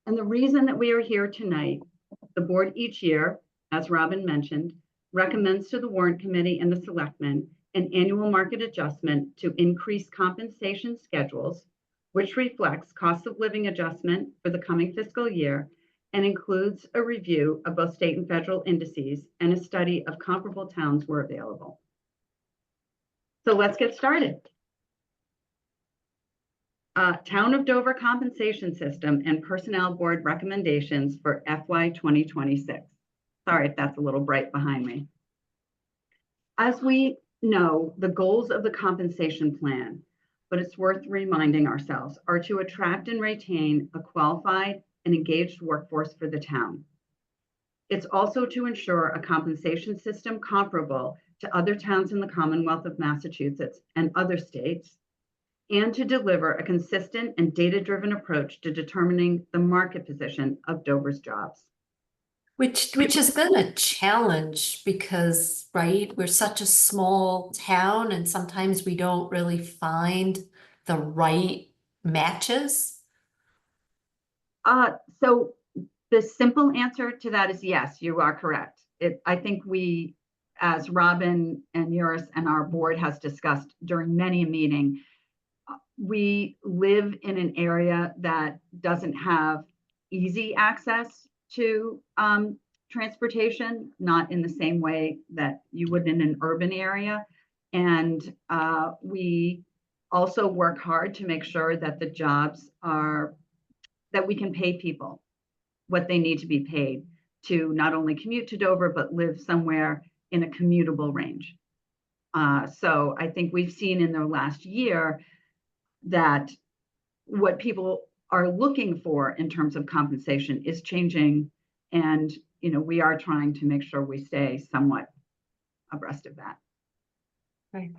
And the reason that we are here tonight, the board each year, as Robin mentioned, recommends to the warrant committee and the selectmen an annual market adjustment to increase compensation schedules, which reflects cost of living adjustment for the coming fiscal year and includes a review of both state and federal indices and a study of comparable towns where available. So let's get started. Town of Dover compensation system and personnel board recommendations for FY 2026. Sorry if that's a little bright behind me. As we know, the goals of the compensation plan, but it's worth reminding ourselves, are to attract and retain a qualified and engaged workforce for the town. It's also to ensure a compensation system comparable to other towns in the Commonwealth of Massachusetts and other states, and to deliver a consistent and data-driven approach to determining the market position of Dover's jobs. Which has been a challenge because, right, we're such a small town and sometimes we don't really find the right matches. So the simple answer to that is yes, you are correct. I think we, as Robin and Eurus and our board has discussed during many a meeting, we live in an area that doesn't have easy access to transportation, not in the same way that you would in an urban area. And we also work hard to make sure that the jobs are, that we can pay people what they need to be paid to not only commute to Dover, but live somewhere in a commutable range. So I think we've seen in the last year that what people are looking for in terms of compensation is changing. And, we are trying to make sure we stay somewhat abreast of that. Right.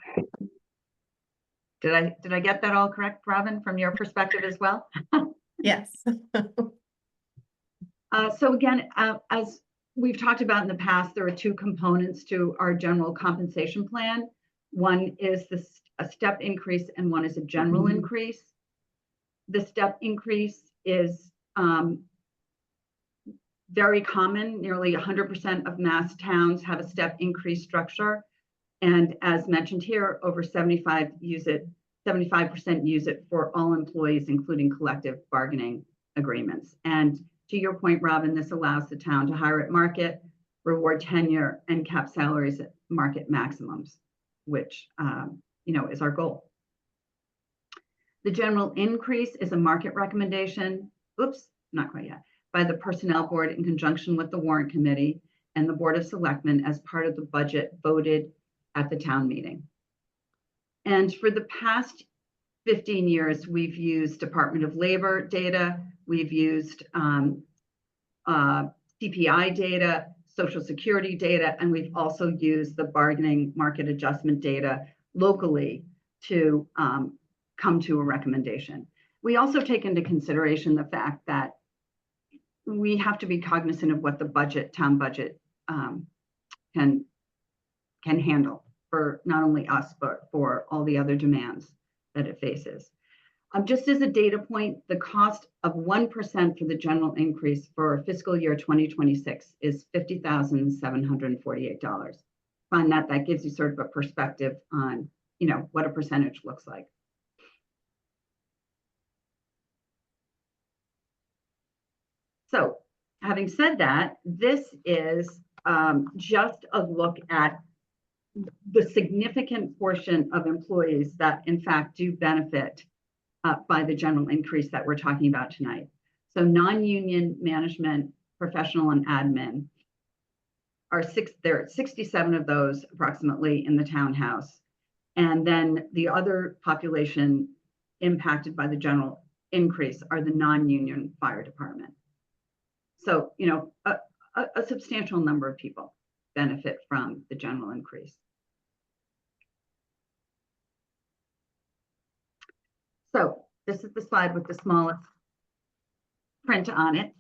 Did I get that all correct, Robin, from your perspective as well? Yes. So again, as we've talked about in the past, there are two components to our general compensation plan. One is a step increase and one is a general increase. The step increase is very common. Nearly 100% of Mass towns have a step increase structure. And as mentioned here, over 75% use it for all employees, including collective bargaining agreements. And to your point, Robin, this allows the town to hire at market, reward tenure, and cap salaries at market maximums, which is our goal. The general increase is a market recommendation, not quite yet, by the Personnel Board in conjunction with the Warrant Committee and the Board of Selectmen as part of the budget voted at the town meeting. And for the past 15 years, we've used Department of Labor data, we've used CPI data, Social Security data, and we've also used the bargaining market adjustment data locally to come to a recommendation. We also take into consideration the fact that we have to be cognizant of what the town budget can handle for not only us, but for all the other demands that it faces. Just as a data point, the cost of 1% for the general increase for fiscal year 2026 is $50,748. Find that gives you sort of a perspective on, what a percentage looks like. So having said that, this is just a look at the significant portion of employees that in fact do benefit by the general increase that we're talking about tonight. So non-union management, professional and admin there are 67 of those approximately in the townhouse. And then the other population impacted by the general increase are the non-union fire department. So, a substantial number of people benefit from the general increase. So this is the slide with the smallest print on it.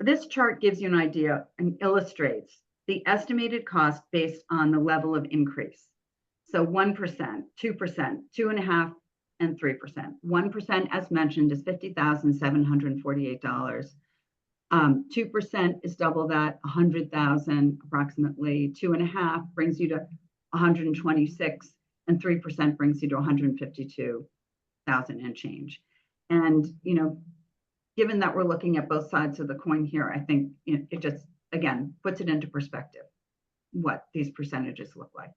This chart gives you an idea and illustrates the estimated cost based on the level of increase. So 1%, 2%, 2.5%, and 3%. 1%, as mentioned, is $50,748. 2% is double that, 100,000 approximately. 2.5 brings you to 126, and 3% brings you to 152,000 and change. And given that we're looking at both sides of the coin here, I think it just, again, puts it into perspective what these percentages look like.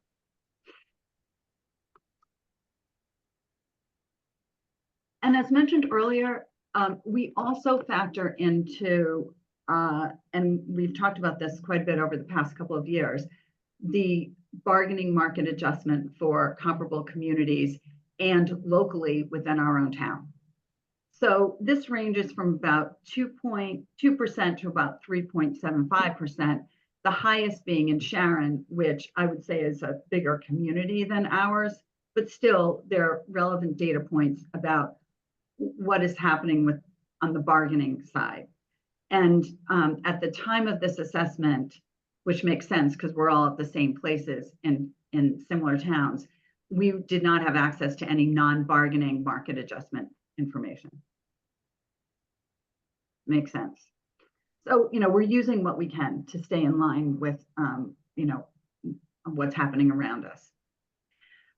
And as mentioned earlier, we also factor into, and we've talked about this quite a bit over the past couple of years, the bargaining market adjustment for comparable communities and locally within our own town. So this ranges from about 2.2% to about 3.75%, the highest being in Sharon, which I would say is a bigger community than ours, but still there are relevant data points about what is happening on the bargaining side. And at the time of this assessment, which makes sense because we're all at the same places in similar towns, we did not have access to any non-bargaining market adjustment information. Makes sense. So, we're using what we can to stay in line with, what's happening around us.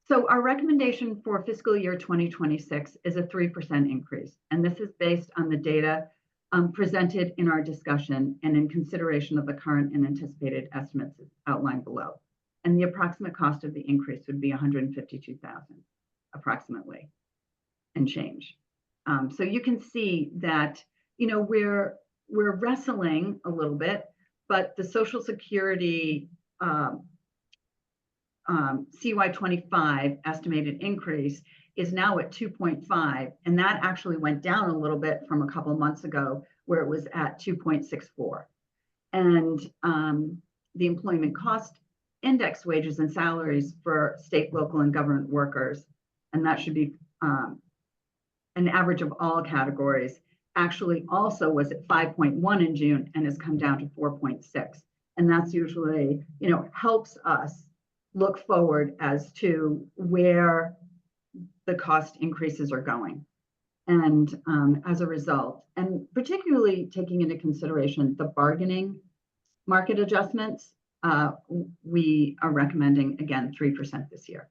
So our recommendation for fiscal year 2026 is a 3% increase. And this is based on the data presented in our discussion and in consideration of the current and anticipated estimates outlined below. And the approximate cost of the increase would be 152,000 approximately and change. So you can see that, we're wrestling a little bit, but the Social Security CY25 estimated increase is now at 2.5, and that actually went down a little bit from a couple months ago where it was at 2.64. And the employment cost index wages and salaries for state, local, and government workers, and that should be an average of all categories, actually also was at 5.1 in June and has come down to 4.6. And that's usually, helps us look forward as to where the cost increases are going. And as a result, and particularly taking into consideration the bargaining market adjustments, we are recommending, again, 3% this year.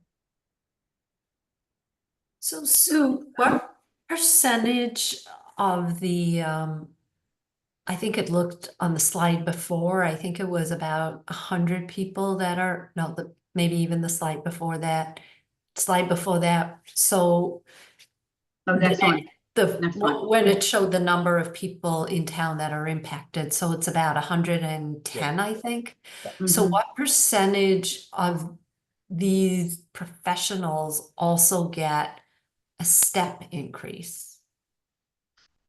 So Sue, what percentage of the, I think it looked on the slide before, I think it was about 100 people that are, no, maybe even the slide before that. So next one. When it showed the number of people in town that are impacted, so it's about 110, I think. So what percentage of these professionals also get a step increase?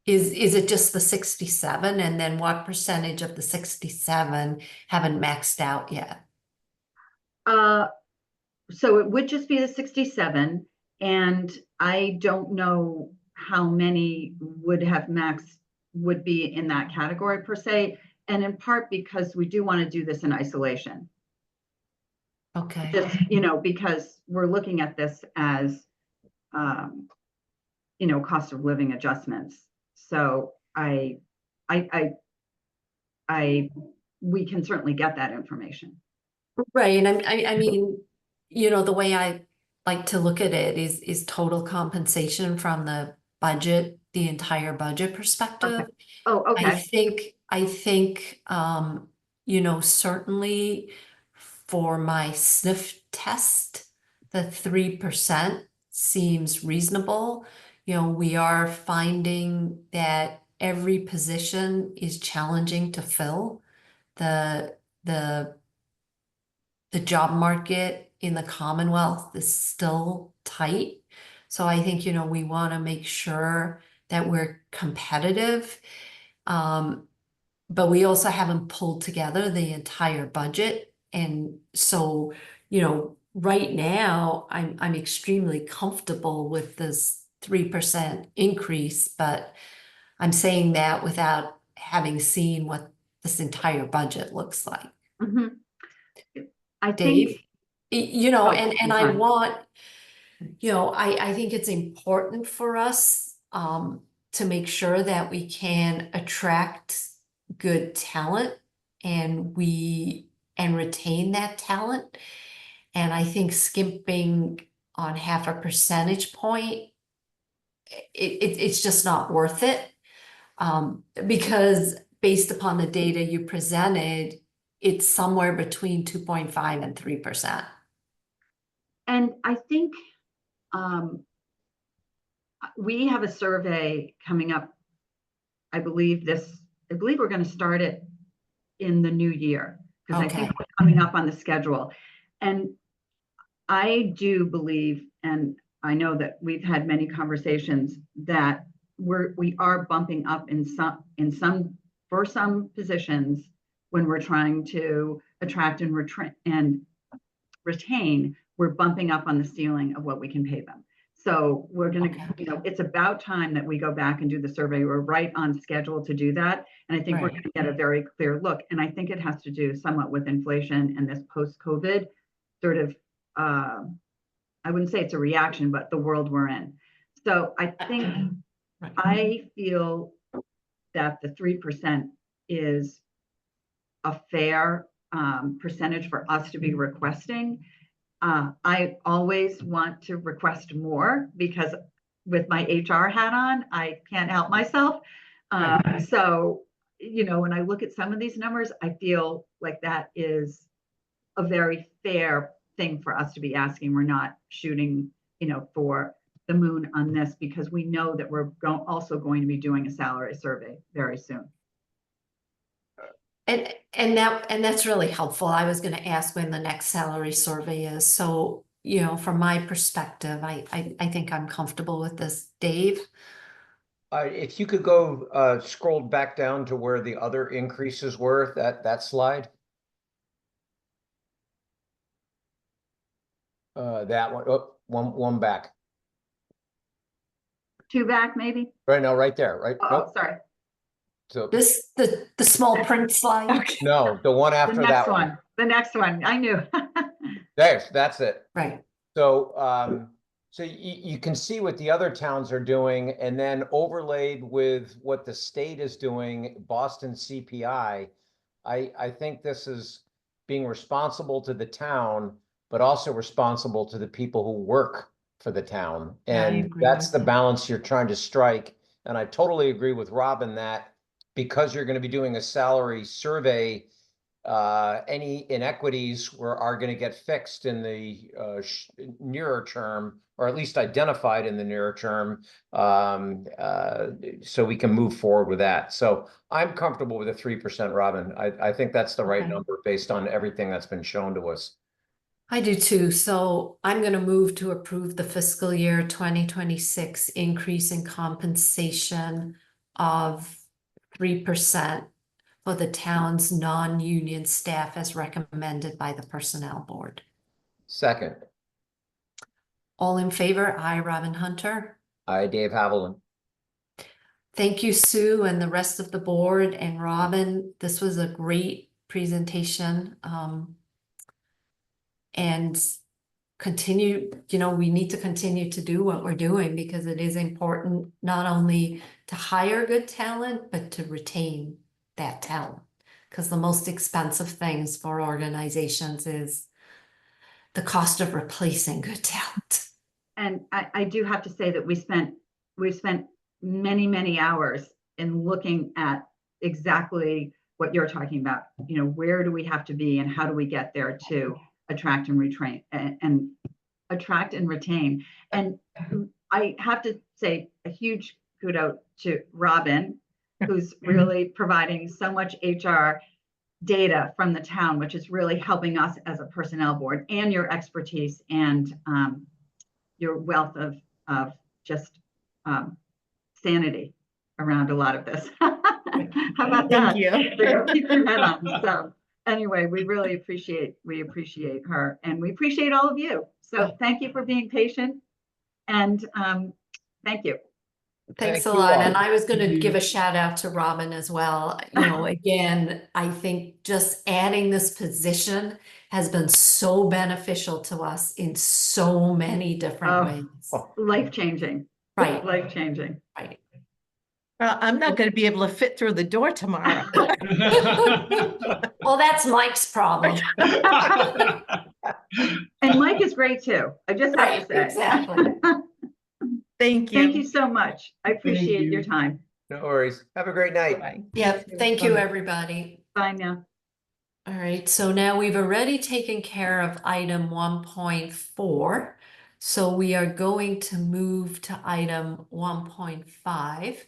Is it just the 67? And then what percentage of the 67 haven't maxed out yet? So it would just be the 67, and I don't know how many would be in that category per se, and in part because we do want to do this in isolation. Okay. Just, because we're looking at this as, cost of living adjustments. So we can certainly get that information. Right, and I mean, the way I like to look at it is total compensation from the budget, the entire budget perspective. Okay. Oh, okay. I think, certainly for my sniff test, the 3% seems reasonable. We are finding that every position is challenging to fill. The job market in the Commonwealth is still tight. So I think, we want to make sure that we're competitive. But we also haven't pulled together the entire budget. And so, right now I'm extremely comfortable with this 3% increase, but I'm saying that without having seen what this entire budget looks like. I Dave, think, and I want, I think it's important for us to make sure that we can attract good talent and retain that talent. And I think skimping on half a percentage point, it's just not worth it. Because based upon the data you presented, it's somewhere between 2.5 and 3%. And I think we have a survey coming up. I believe we're going to start it in the new year, because I think we're coming up on the schedule. And I do believe, and I know that we've had many conversations, that we are bumping up for some positions when we're trying to attract and retain, we're bumping up on the ceiling of what we can pay them. So we're going to, it's about time that we go back and do the survey. We're right on schedule to do that. And I think we're going to get a very clear look. And I think it has to do somewhat with inflation and this post-COVID sort of, I wouldn't say it's a reaction, but the world we're in. So I think, I feel that the 3% is a fair percentage for us to be requesting. I always want to request more, because with my HR hat on, I can't help myself. So, when I look at some of these numbers, I feel like that is a very fair thing for us to be asking. We're not shooting, for the moon on this, because we know that we're also going to be doing a salary survey very soon. And that's really helpful. I was going to ask when the next salary survey is. So, from my perspective, I think I'm comfortable with this. Dave? If you could go scroll back down to where the other increases were, that slide. That one, one back. Two back, maybe? Right now, right there, right? Oh, Nope. sorry. So the small print slide? Okay. no, the one after that one. The next one, I knew. That's it. Right. So, so you can see what the other towns are doing, and then overlaid with what the state is doing, Boston CPI. I think this is being responsible to the town, but also responsible to the people who work for the town. And that's the balance you're trying to strike. And I totally agree with Robin that because you're going to be doing a salary survey, any inequities are going to get fixed in the nearer term, or at least identified in the nearer term, so we can move forward with that. So I'm comfortable with a 3%, Robin. I think that's the right number based on everything that's been shown to us. I do too. So I'm going to move to approve the fiscal year 2026 increase in compensation of 3% for the town's non-union staff as recommended by the Personnel Board. Second. All in favor? Aye, Robin Hunter. Aye, Dave Haviland. Thank you, Sue, and the rest of the board, and Robin. This was a great presentation. And continue, we need to continue to do what we're doing, because it is important not only to hire good talent, but to retain that talent. Because the most expensive things for organizations is the cost of replacing good talent. And I do have to say that we've spent many, many hours in looking at exactly what you're talking about. Where do we have to be, and how do we get there to attract and retrain and attract and retain? And I have to say a huge kudos to Robin, who's really providing so much HR data from the town, which is really helping us as a personnel board, and your expertise and your wealth of just sanity around a lot of this. How about that? Thank you. So keep your head on. So anyway, we really appreciate her, and we appreciate all of you. So thank you for being patient, and thank you. Thanks a lot. And I was going to give a shout out to Robin as well. Again, I think just adding this position has been so beneficial to us in so many different Oh. ways. Life-changing, Right, life-changing. right. Well, I'm not gonna be able to fit through the door tomorrow. Well, that's Mike's problem. And Mike is great too. I just have to Right, say. exactly. Thank Thank you. you so much. I appreciate your you. time. No worries. Have a great night. Bye. Yep, thank you, Bye. everybody. Bye now. All right, so now we've already taken care of item 1.4. So we are going to move to item 1.5.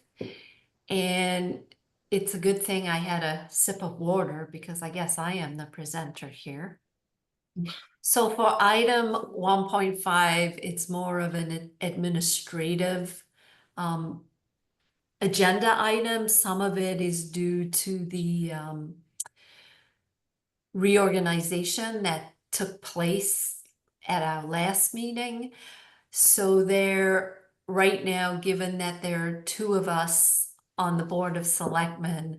And it's a good thing I had a sip of water because I guess I am the presenter here. So for item 1.5, it's more of an administrative agenda item. Some of it is due to the reorganization that took place at our last meeting. So there, right now, given that there are two of us on the Board of Selectmen,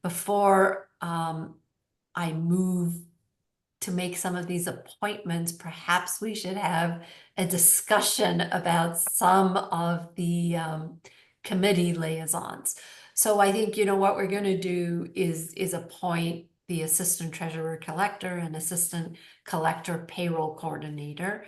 before I move to make some of these appointments, perhaps we should have a discussion about some of the committee liaisons. So I think, you know, what we're gonna do is appoint the assistant treasurer collector and assistant collector payroll coordinator.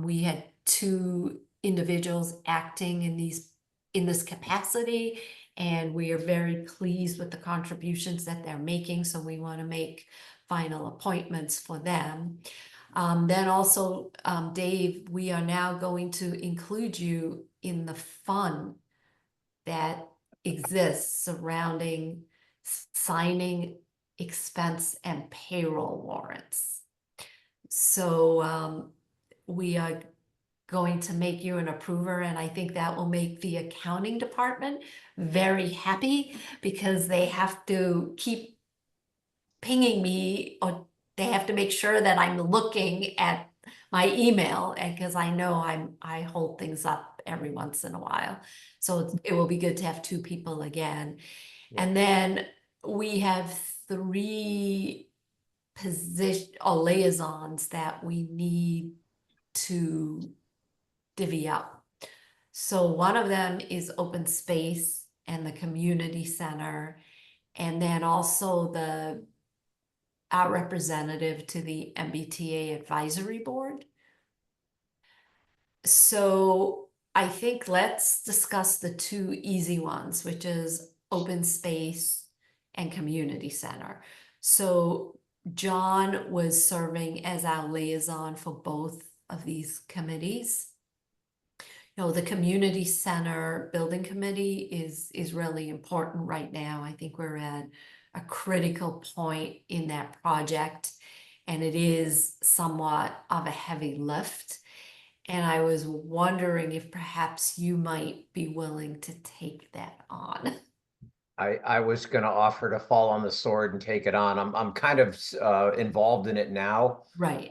We had two individuals acting in this capacity, and we are very pleased with the contributions that they're making, so we want to make final appointments for them. Then also, Dave, we are now going to include you in the fund that exists surrounding signing expense and payroll warrants. So we are going to make you an approver, and I think that will make the accounting department very happy because they have to keep pinging me, or they have to make sure that I'm looking at my email, and because I know I hold things up every once in a while. So it will be good to have two people again. And then we have three position or liaisons that we need to divvy up. So one of them is open space and the community center, and then also our representative to the MBTA advisory board. So I think let's discuss the two easy ones, which is open space and community center. So John was serving as our liaison for both of these committees. You know, the community center building committee is really important right now. I think we're at a critical point in that project, and it is somewhat of a heavy lift. And I was wondering if perhaps you might be willing to take that on. I was gonna offer to fall on the sword and take it on. I'm kind of involved in it now. Right.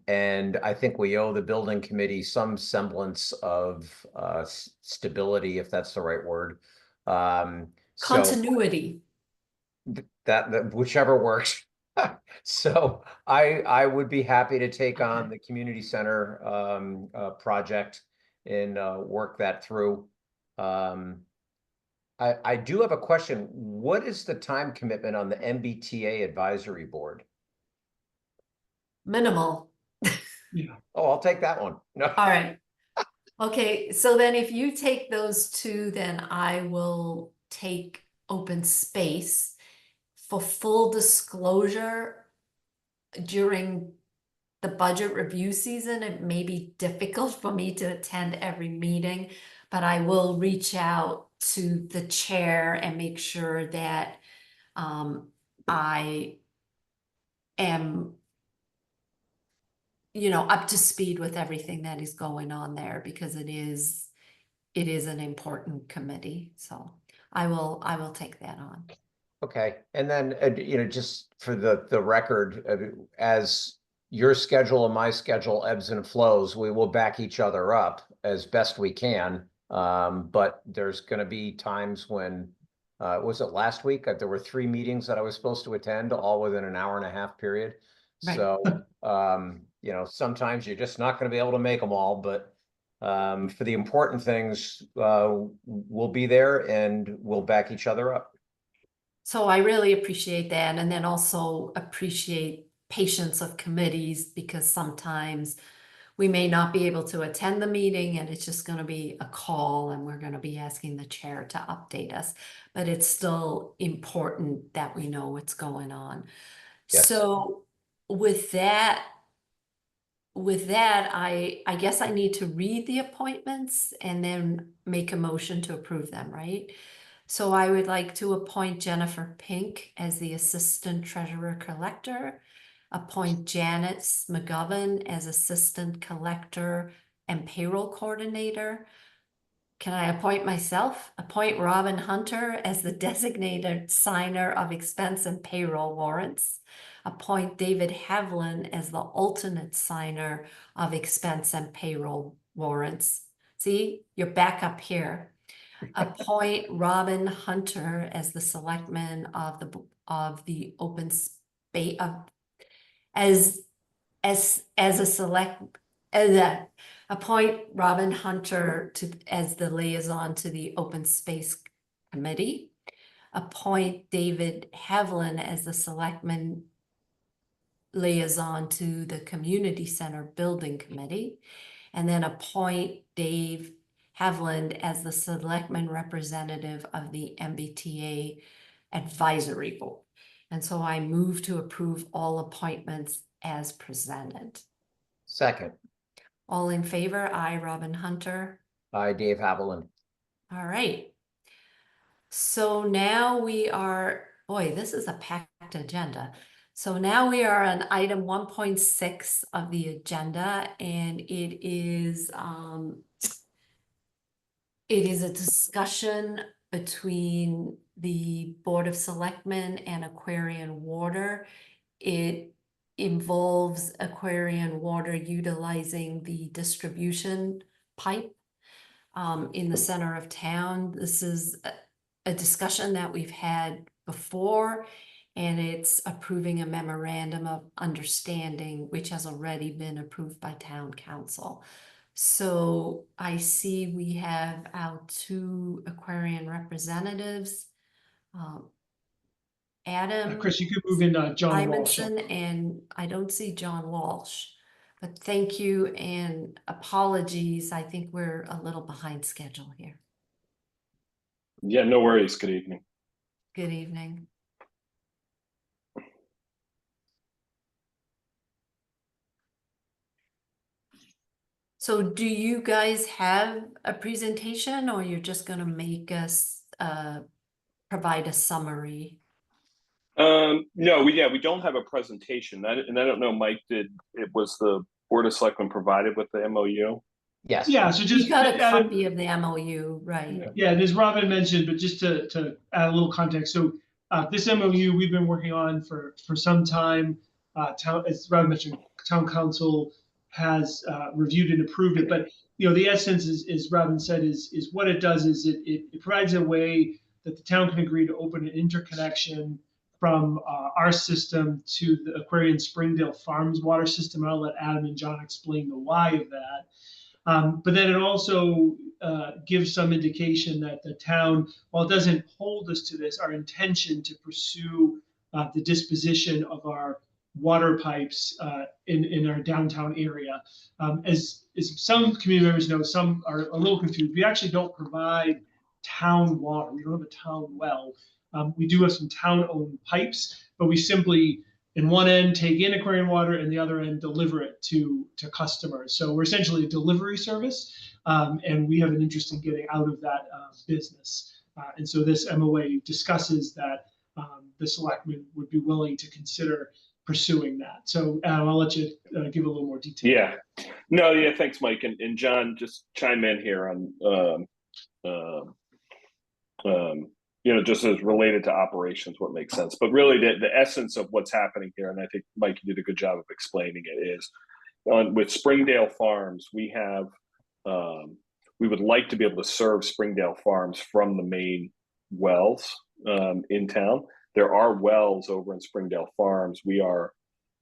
And I think we owe the building committee some semblance of stability, if that's the right word. So Continuity. that whichever works. So I would be happy to take on the community center project and work that through. I do have a question. What is the time commitment on the MBTA advisory board? Minimal. Yeah. Oh, I'll take that one. No. All right. Okay, so then if you take those two, then I will take open space. For full disclosure, during the budget review season, it may be difficult for me to attend every meeting, but I will reach out to the chair and make sure that I am, you know, up to speed with everything that is going on there, because it is an important committee. So I will take that on. Okay, and then you know, just for the record, as your schedule and my schedule ebbs and flows, we will back each other up as best we can. But there's going to be times when, was it last week? There were 3 meetings that I was supposed to attend, all within an hour and a half period. Right. So, you know, sometimes you're just not going to be able to make them all, but for the important things, we'll be there and we'll back each other up. So I really appreciate that, and then also appreciate patience of committees, because sometimes we may not be able to attend the meeting and it's just gonna be a call and we're gonna be asking the chair to update us. But it's still important that we know what's going on. Yes. So with that, I guess I need to read the appointments and then make a motion to approve them, right? So I would like to appoint Jennifer Pink as the Assistant Treasurer Collector, appoint Janet McGovern as Assistant Collector and Payroll Coordinator. Can I appoint myself? Appoint Robin Hunter as the designated signer of expense and payroll warrants. Appoint David Havlin as the alternate signer of expense and payroll warrants. See, you're back up here. Appoint Robin Hunter as the selectman of the open space as a appoint Robin Hunter as the liaison to the open space committee. Appoint David Havlin as the selectman liaison to the community center building committee, and then appoint Dave Havland as the selectman representative of the MBTA advisory board. And so I move to approve all appointments as presented. Second, All in favor? Aye, Robin Hunter. I, Dave Haviland. All right. So now we are, boy, this is a packed agenda. So now we are on item 1.6 of the agenda, and it is a discussion between the Board of Selectmen and Aquarian Water. It involves Aquarian Water utilizing the distribution pipe in the center of town. This is a discussion that we've had before, and it's approving a memorandum of understanding, which has already been approved by town council. So I see we have our two Aquarian representatives, Adam Chris, you could move in John Walsh. Simonson, and I don't see John Walsh. But thank you and apologies. I think we're a little behind schedule here. Yeah, no worries. Good evening. Good evening. So do you guys have a presentation, or you're just going to make us provide a summary? No, we don't have a presentation. And I don't know, Mike, it was the Board of Selectmen provided with the MOU? Yes. Yeah, so just You got a Adam, copy of the MOU, right? yeah, and as Robin mentioned, but just to add a little context, so this MOU we've been working on for some time. As Robin mentioned, town council has reviewed and approved it, but you know the essence is, as Robin said, is what it does is it provides a way that the town can agree to open an interconnection from our system to the Aquarian Springdale Farms water system. I'll let Adam and John explain the why of that. But then it also gives some indication that the town, while it doesn't hold us to this, our intention to pursue the disposition of our water pipes in our downtown area. As some community members know, some are a little confused. We actually don't provide town water. We don't have a town well. We do have some town-owned pipes, but we simply in one end take in Aquarian water and the other end deliver it to customers. So we're essentially a delivery service, and we have an interest in getting out of that business. And so this MOA discusses that the selectmen would be willing to consider pursuing that. So Adam, I'll let you give a little more detail. Yeah, no, yeah, thanks, Mike. And John, just chime in here on, you know, just as related to operations, what makes sense. But really the essence of what's happening here, and I think Mike did a good job of explaining it, is with Springdale Farms, we have, we would like to be able to serve Springdale Farms from the main wells in town. There are wells over in Springdale Farms. We are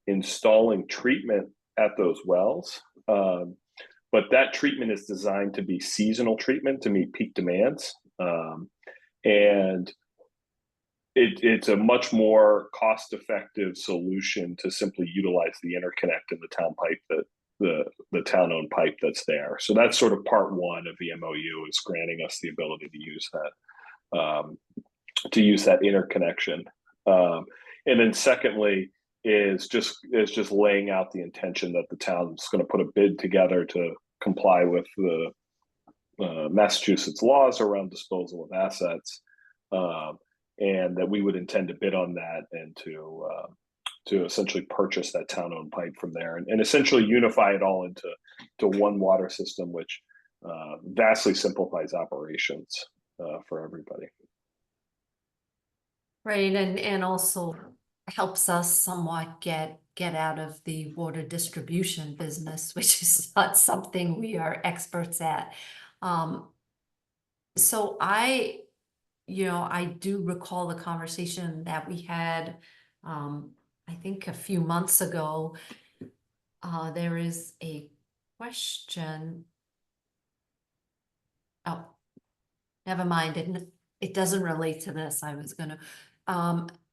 installing treatment at those wells. But that treatment is designed to be seasonal treatment to meet peak demands. And it's a much more cost-effective solution to simply utilize the interconnect in the town pipe, that the town-owned pipe that's there. So that's sort of part one of the MOU, is granting us the ability to use that interconnection. And then secondly is just laying out the intention that the town's going to put a bid together to comply with the Massachusetts laws around disposal of assets, and that we would intend to bid on that and to essentially purchase that town-owned pipe from there, and essentially unify it all into one water system, which vastly simplifies operations for everybody. Right, and also helps us somewhat get out of the water distribution business, which is not something we are experts at. So I do recall the conversation that we had, I think a few months ago. There is a question. Oh, never mind. It doesn't relate to this. I was gonna,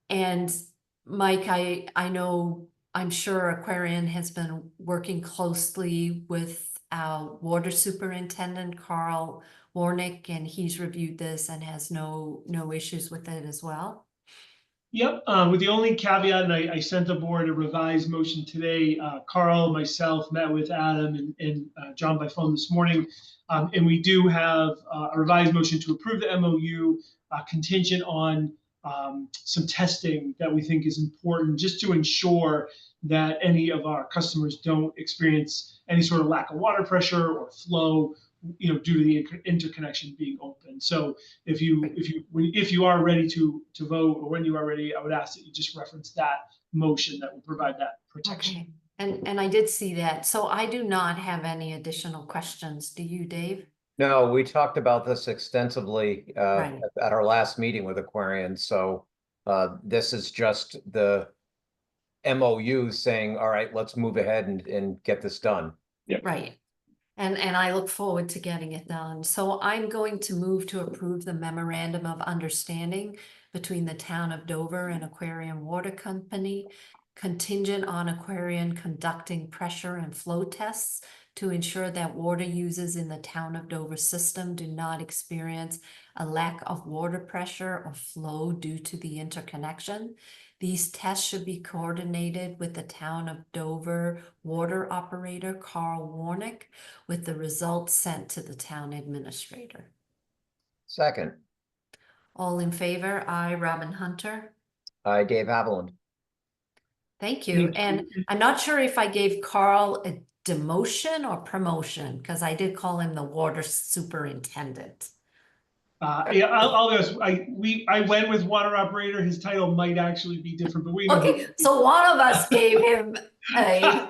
and Mike, I know, I'm sure Aquarian has been working closely with our water superintendent, Carl Warnick, and he's reviewed this and has no issues with it as well. Yep, with the only caveat, and I sent the board a revised motion today. Carl, myself met with Adam and John by phone this morning. And we do have a revised motion to approve the MOU contingent on some testing that we think is important, just to ensure that any of our customers don't experience any sort of lack of water pressure or flow, due to the interconnection being open. So if you are ready to vote, or when you are ready, I would ask that you just reference that motion that will provide that protection. Okay, and I did see that. So I do not have any additional questions. Do you, Dave? No, we talked about this extensively Right. at our last meeting with Aquarian. So this is just the MOU saying, all right, let's move ahead and get this done. Yep. Right. And I look forward to getting it done. So I'm going to move to approve the memorandum of understanding between the town of Dover and Aquarian Water Company, contingent on Aquarian conducting pressure and flow tests to ensure that water users in the town of Dover system do not experience a lack of water pressure or flow due to the interconnection. These tests should be coordinated with the town of Dover water operator, Carl Warnick, with the results sent to the town administrator. Second, All in favor? Aye, Robin Hunter. I, Dave Haviland. Thank you. And I'm not sure if I gave Carl a demotion or promotion, because I did call him the water superintendent. Yeah, I'll be honest. I went with water operator. His title might actually be different, but we. Okay, so one of us gave him a.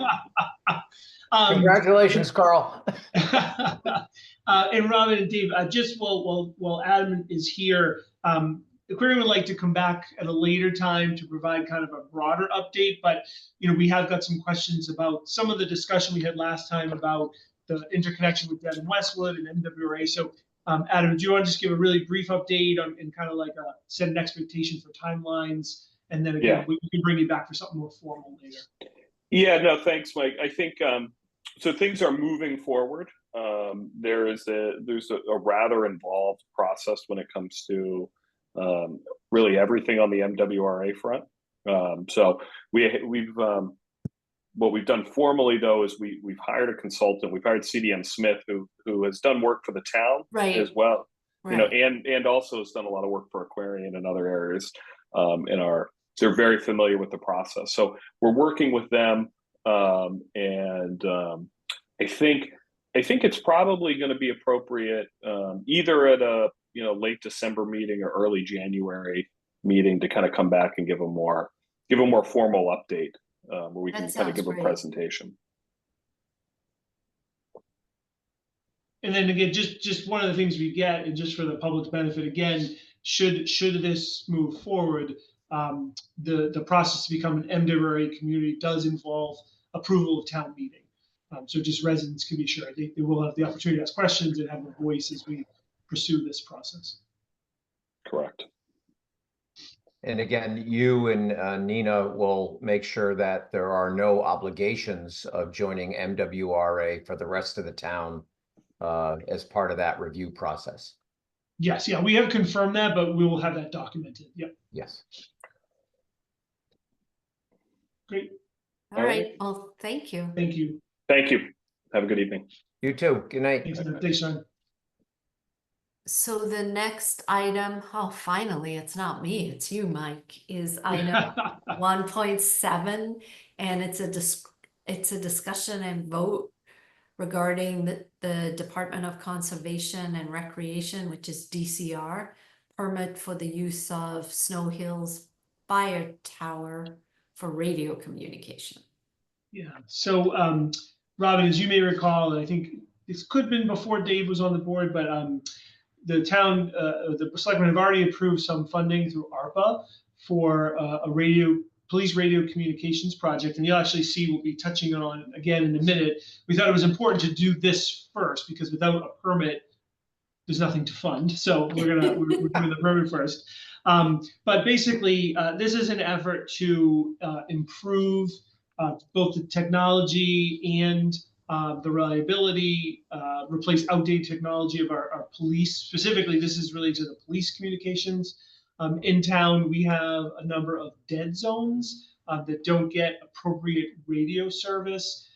Congratulations, Carl. And Robin and Dave, just while Adam is here, Aquarian would like to come back at a later time to provide kind of a broader update. But we have got some questions about some of the discussion we had last time about the interconnection with Devon Westwood and MWRA. So. Adam, do you want to just give a really brief update on, and kind of like set an expectation for timelines, and then again we can bring you back for something more formal later. Yeah, no, thanks, Mike. I think so. Things are moving forward. There's a rather involved process when it comes to really everything on the MWRA front. So we've what we've done formally, though, is we've hired a consultant. We've hired CDM Smith, who has done work for the town as well, and also has done a lot of work for Aquarian and other areas. They're very familiar with the process. So we're working with them, and I think it's probably going to be appropriate either at a late December meeting or early January meeting to kind of come back and give a more formal update. Where we can kind of give a presentation. And then again, just one of the things we get, and just for the public's benefit, again, should this move forward, the process to become an MWRA community does involve approval of town meeting. So just residents can be sure they will have the opportunity to ask questions and have a voice as we pursue this process. Correct. And again, you and Nina will make sure that there are no obligations of joining MWRA for the rest of the town as part of that review process. Yes, yeah, we have confirmed that, but we will have that documented. Yep, Yes. great. All right, well, thank you. Thank you. Thank you. Have a good evening. You too. Good night. Thanks, Sean. So the next item, oh, finally, it's not me, it's you, Mike, is item 1.7, and it's a discussion and vote regarding the Department of Conservation and Recreation, which is DCR, permit for the use of Snow Hills Fire Tower for radio communication. Yeah, so Robin, as you may recall, and I think this could have been before Dave was on the board, but the town, the selectmen have already approved some funding through ARPA for a police radio communications project, and you'll actually see we'll be touching on again in a minute. We thought it was important to do this first because without a permit, there's nothing to fund. So we're doing the permit first. But basically, this is an effort to improve both the technology and the reliability, replace outdated technology of our police. Specifically, this is related to the police communications. In town, we have a number of dead zones that don't get appropriate radio service,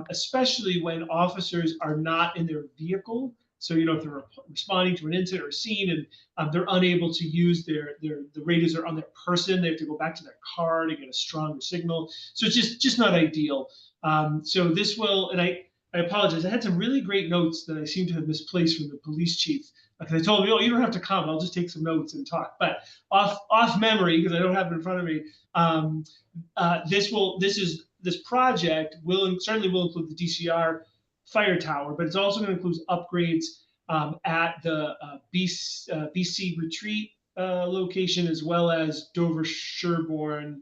especially when officers are not in their vehicle. So, if they're responding to an incident or scene and they're unable to use the radios are on their person, they have to go back to their car to get a stronger signal. So it's just not ideal. So this will, and I apologize, I had some really great notes that I seem to have misplaced from the police chief. Because I told him, oh, you don't have to come. I'll just take some notes and talk. But off memory, because I don't have it in front of me, this project certainly will include the DCR fire tower, but it's also going to include upgrades at the BC retreat location, as well as Dover Sherborne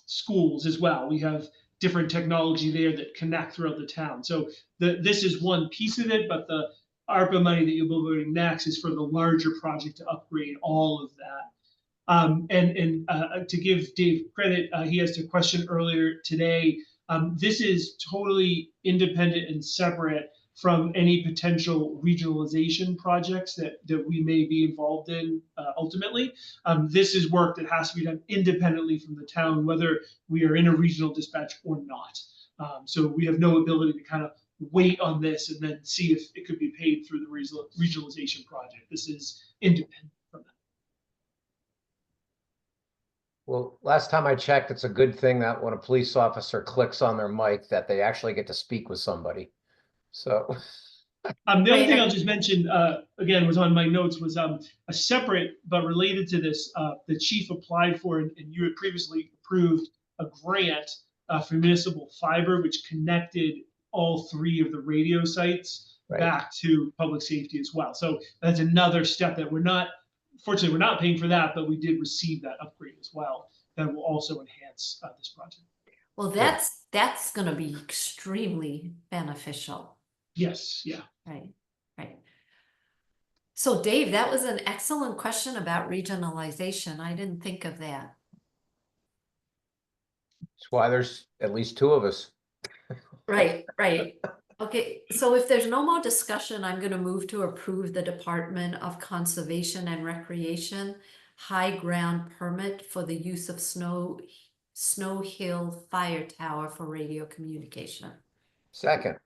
schools as well. We have different technology there that connect throughout the town. So this is one piece of it, but the ARPA money that you'll be voting next is for the larger project to upgrade all of that. And to give Dave credit, he asked a question earlier today. This is totally independent and separate from any potential regionalization projects that we may be involved in ultimately. This is work that has to be done independently from the town, whether we are in a regional dispatch or not. So we have no ability to kind of wait on this and then see if it could be paid through the regionalization project. This is independent from that. Well, last time I checked, it's a good thing that when a police officer clicks on their mic, that they actually get to speak with somebody. So. The other thing I'll just mention, again, was on my notes, was a separate but related to this, the chief applied for, and you had previously approved a grant for municipal fiber, which connected all three of the radio sites back to public safety as well. So that's another step that fortunately, we're not paying for that, but we did receive that upgrade as well. That will also enhance this project. Well, that's going to be extremely beneficial. Yes, yeah. Right. So Dave, that was an excellent question about regionalization. I didn't think of that. That's why there's at least two of us. Right. Okay, so if there's no more discussion, I'm going to move to approve the Department of Conservation and Recreation high ground permit for the use of Snow Hill Fire Tower for radio communication. Second.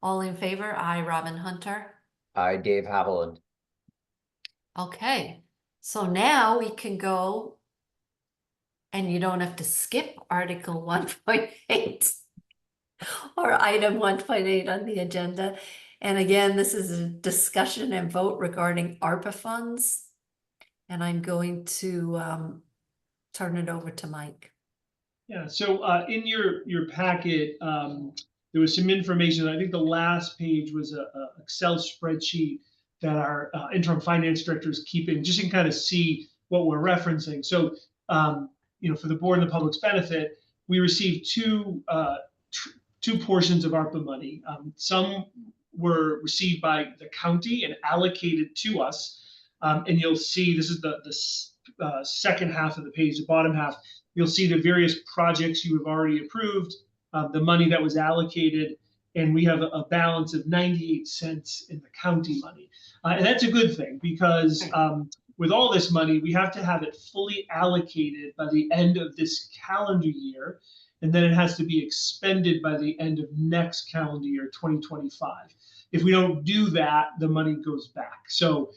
All in favor? Aye, Robin Hunter. Aye, Dave Haviland. Okay, so now we can go, and you don't have to skip Article 1.8 or item 1.8 on the agenda. And again, this is a discussion and vote regarding ARPA funds. And I'm going to turn it over to Mike. Yeah, so in your packet, there was some information. I think the last page was a Excel spreadsheet that our interim finance director is keeping, just so you can kind of see what we're referencing. So, for the board and the public's benefit, we received two portions of ARPA money. Some were received by the county and allocated to us. And you'll see, this is the second half of the page, the bottom half. You'll see the various projects you have already approved, the money that was allocated, and we have a balance of 98 cents in the county money. And that's a good thing because with all this money, we have to have it fully allocated by the end of this calendar year, and then it has to be expended by the end of next calendar year, 2025. If we don't do that, the money goes back. So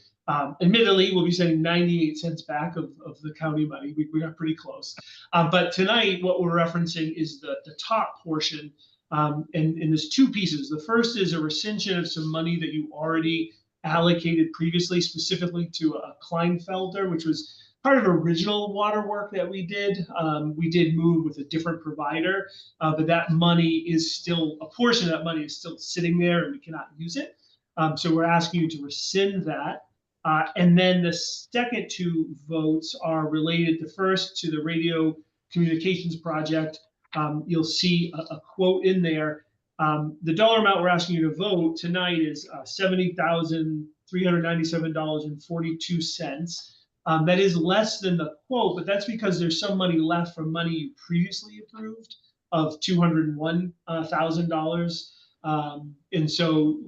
admittedly, we'll be sending 98 cents back of the county money. We got pretty close. But tonight, what we're referencing is the top portion. And there's two pieces. The first is a rescission of some money that you already allocated previously, specifically to a Kleinfelder, which was part of original water work that we did. We did move with a different provider, but that money is still, a portion of that money is still sitting there and we cannot use it. So we're asking you to rescind that. And then the second two votes are related to first to the radio communications project. You'll see a quote in there. The dollar amount we're asking you to vote tonight is $70,397.42. That is less than the quote, but that's because there's some money left from money you previously approved of $201,000. And so,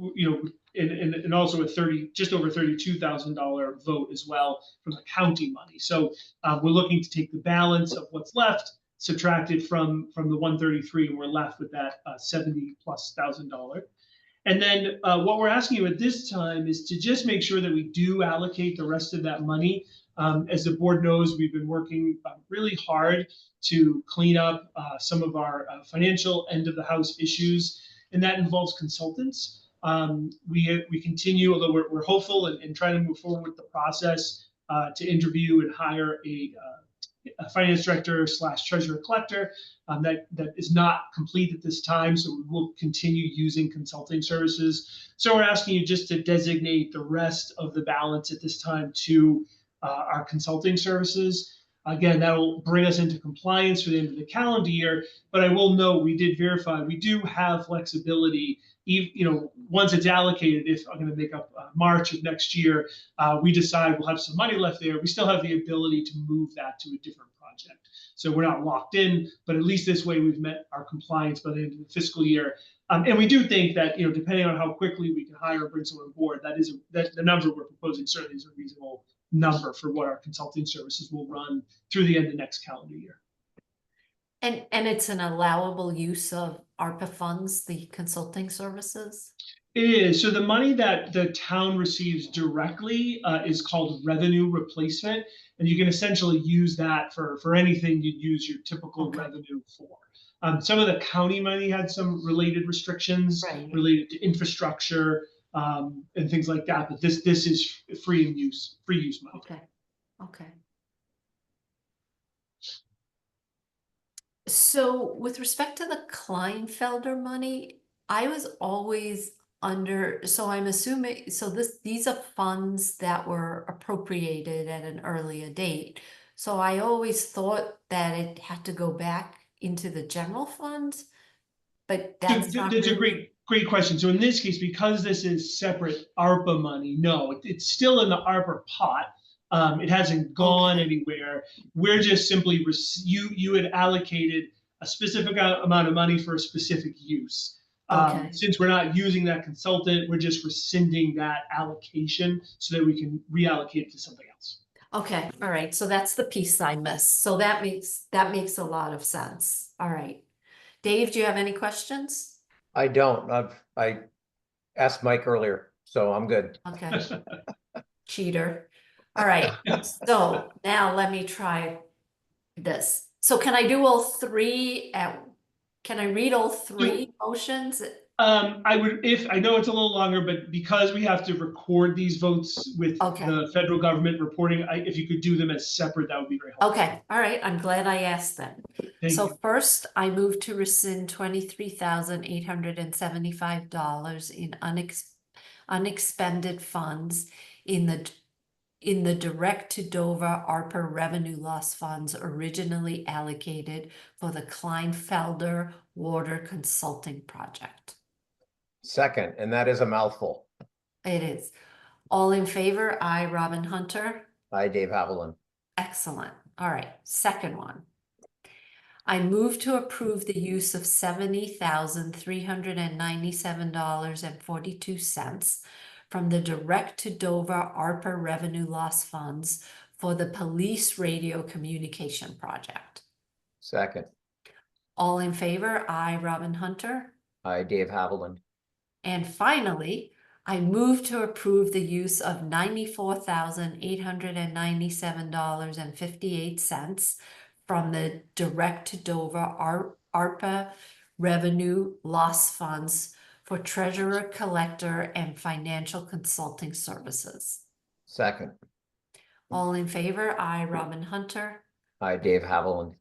and also a just over $32,000 vote as well from the county money. So we're looking to take the balance of what's left, subtracted from the 133, and we're left with that $70,000+. And then what we're asking you at this time is to just make sure that we do allocate the rest of that money. As the board knows, we've been working really hard to clean up some of our financial end of the house issues, and that involves consultants. We continue, although we're hopeful and trying to move forward with the process to interview and hire a finance director / treasurer collector. That is not complete at this time, so we will continue using consulting services. So we're asking you just to designate the rest of the balance at this time to our consulting services. Again, that will bring us into compliance for the end of the calendar year, but I will note we did verify we do have flexibility. Once it's allocated, if I'm going to make up March of next year, we decide we'll have some money left there, we still have the ability to move that to a different project. So we're not locked in, but at least this way we've met our compliance by the end of the fiscal year. And we do think that, depending on how quickly we can hire or bring someone on board, that the number we're proposing certainly is a reasonable number for what our consulting services will run through the end of next calendar year. And it's an allowable use of ARPA funds, the consulting services? It is. So the money that the town receives directly is called revenue replacement. And you can essentially use that for anything you'd use your typical revenue for. Some of the county money had some related restrictions related to infrastructure and things like that. But this is free use money. Okay. So with respect to the Kleinfelder money, I was always so I'm assuming, these are funds that were appropriated at an earlier date. So I always thought that it had to go back into the general fund, but that's not a really... great question. So in this case, because this is separate ARPA money, no, it's still in the ARPA pot. It hasn't gone anywhere. We're just simply, you had allocated a specific amount of money for a specific use. Since we're not using that consultant, we're just rescinding that allocation so that we can reallocate it to something else. Okay, all right. So that's the piece I missed. So that makes a lot of sense. All right. Dave, do you have any questions? I don't. I asked Mike earlier, so I'm good. Okay. Cheater. All right. So now let me try this. So can I do all three can I read all three motions? I would, I know it's a little longer, but because we have to record these votes with the federal government reporting, if you could do them as separate, that would be very helpful. Okay, all right. I'm glad I asked them. So first, I move to rescind $23,875 in unexpended funds in in the direct to Dover ARPA revenue loss funds originally allocated for the Kleinfelder Water Consulting Project. Second, and that is a mouthful. It is. All in favor? Aye, Robin Hunter. Aye, Dave Haviland. Excellent. All right, second one. I move to approve the use of $70,397.42 from the direct to Dover ARPA revenue loss funds for the police radio communication project. Second. All in favor? Aye, Robin Hunter. Aye, Dave Haviland. And finally, I move to approve the use of $94,897.58 from the direct to Dover ARPA revenue loss funds for treasurer, collector, and financial consulting services. Second. All in favor? Aye, Robin Hunter. Aye, Dave Haviland.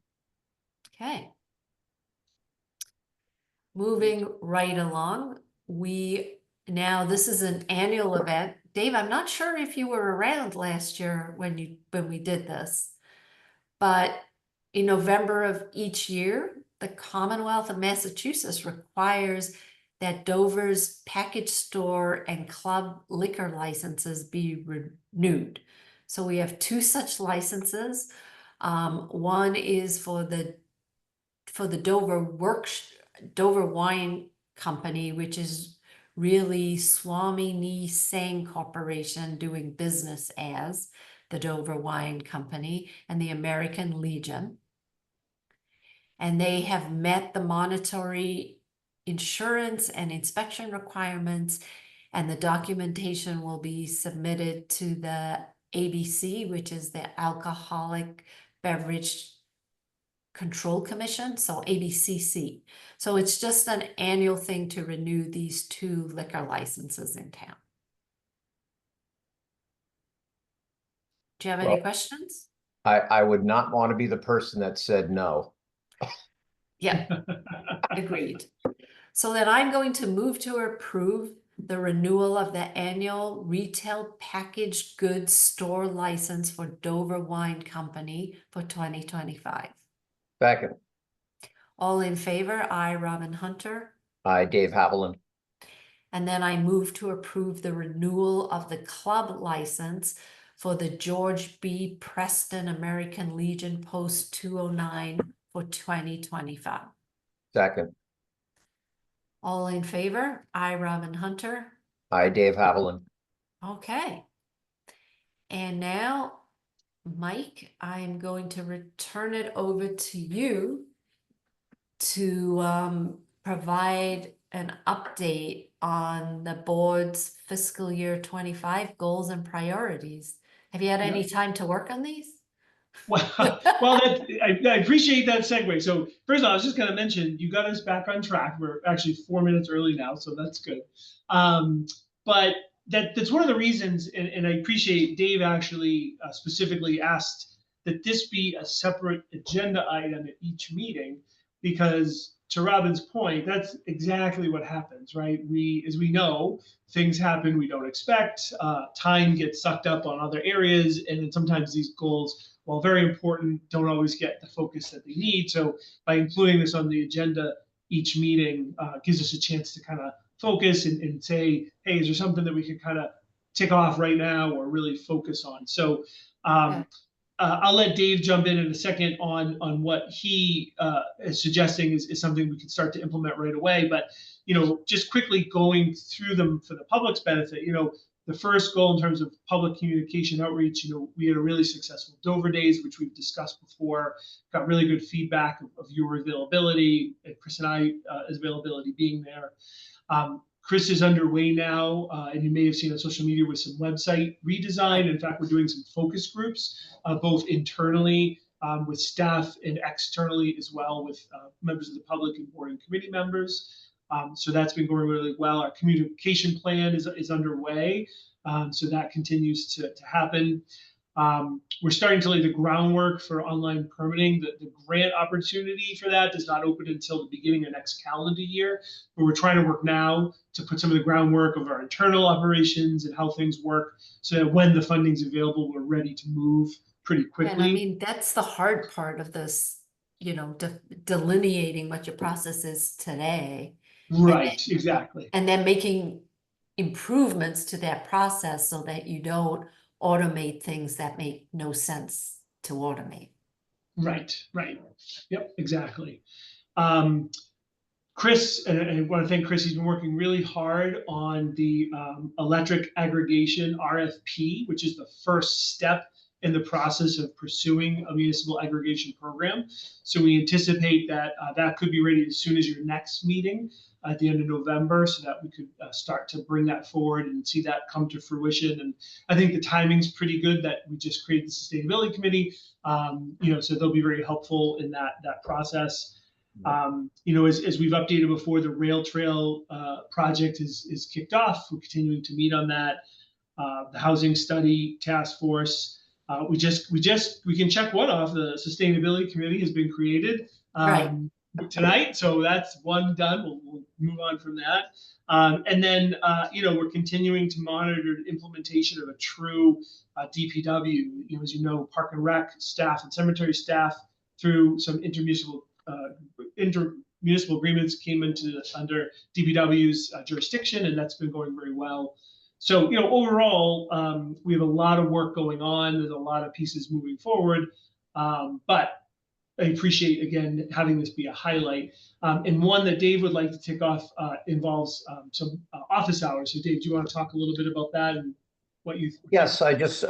Okay. Moving right along, this is an annual event. Dave, I'm not sure if you were around last year when we did this, but in November of each year, the Commonwealth of Massachusetts requires that Dover's package store and club liquor licenses be renewed. So we have two such licenses. One is for the Dover Wine Company, which is really Swami Singh Corporation doing business as the Dover Wine Company and the American Legion. And they have met the monetary insurance and inspection requirements, and the documentation will be submitted to the ABC, which is the Alcoholic Beverage Control Commission, so ABCC. So it's just an annual thing to renew these two liquor licenses in town. Do you have any Well, questions? I would not want to be the person that said no. Yeah, agreed. So then I'm going to move to approve the renewal of the annual retail packaged goods store license for Dover Wine Company for 2025. Second. All in favor? Aye, Robin Hunter. Aye, Dave Haviland. And then I move to approve the renewal of the club license for the George B. Preston American Legion Post 209 for 2025. Second. All in favor? Aye, Robin Hunter. Aye, Dave Haviland. Okay. And now, Mike, I'm going to return it over to you to provide an update on the board's fiscal year 25 goals and priorities. Have you had any time to work on these? Well, I appreciate that segue. So first of all, I was just going to mention, you got us back on track. We're actually 4 minutes early now, so that's good. But that's one of the reasons, and I appreciate Dave actually specifically asked that this be a separate agenda item at each meeting, because to Robin's point, that's exactly what happens, right? As we know, things happen we don't expect. Time gets sucked up on other areas, and then sometimes these goals, while very important, don't always get the focus that they need. So by including this on the agenda each meeting gives us a chance to kind of focus and say, hey, is there something that we could kind of tick off right now or really focus on? So I'll let Dave jump in a second on what he is suggesting is something we can start to implement right away. But, just quickly going through them for the public's benefit, the first goal in terms of public communication outreach, we had a really successful Dover Days, which we've discussed before, got really good feedback of your availability, and Chris and I availability being there. Chris is underway now, and you may have seen on social media with some website redesign. In fact, we're doing some focus groups, both internally with staff and externally as well with members of the public and board and committee members. So that's been going really well. Our communication plan is underway, so that continues to happen. We're starting to lay the groundwork for online permitting. The grant opportunity for that does not open until the beginning of next calendar year, but we're trying to work now to put some of the groundwork of our internal operations and how things work, so that when the funding's available, we're ready to move pretty quickly. And I mean, that's the hard part of this, delineating what your process is today. Right, exactly. And then making improvements to that process so that you don't automate things that make no sense to automate. Right, right. Yep, exactly. Chris, and I want to thank Chris, he's been working really hard on the electric aggregation RFP, which is the first step in the process of pursuing a municipal aggregation program. So we anticipate that that could be ready as soon as your next meeting at the end of November, so that we could start to bring that forward and see that come to fruition. And I think the timing's pretty good that we just created the sustainability committee, so they'll be very helpful in that process. As we've updated before, the rail trail project is kicked off. We're continuing to meet on that. The housing study task force. We can check one off. The sustainability committee has been created tonight, so that's one done. We'll move on from that. And then we're continuing to monitor the implementation of a true DPW. As you know, Park and Rec staff and cemetery staff, through some intermunicipal agreements, came under DPW's jurisdiction, and that's been going very well. So, overall, we have a lot of work going on. There's a lot of pieces moving forward, but I appreciate, again, having this be a highlight. And one that Dave would like to tick off involves some office hours. So, Dave, do you want to talk a little bit about that and what you? Yes, I just,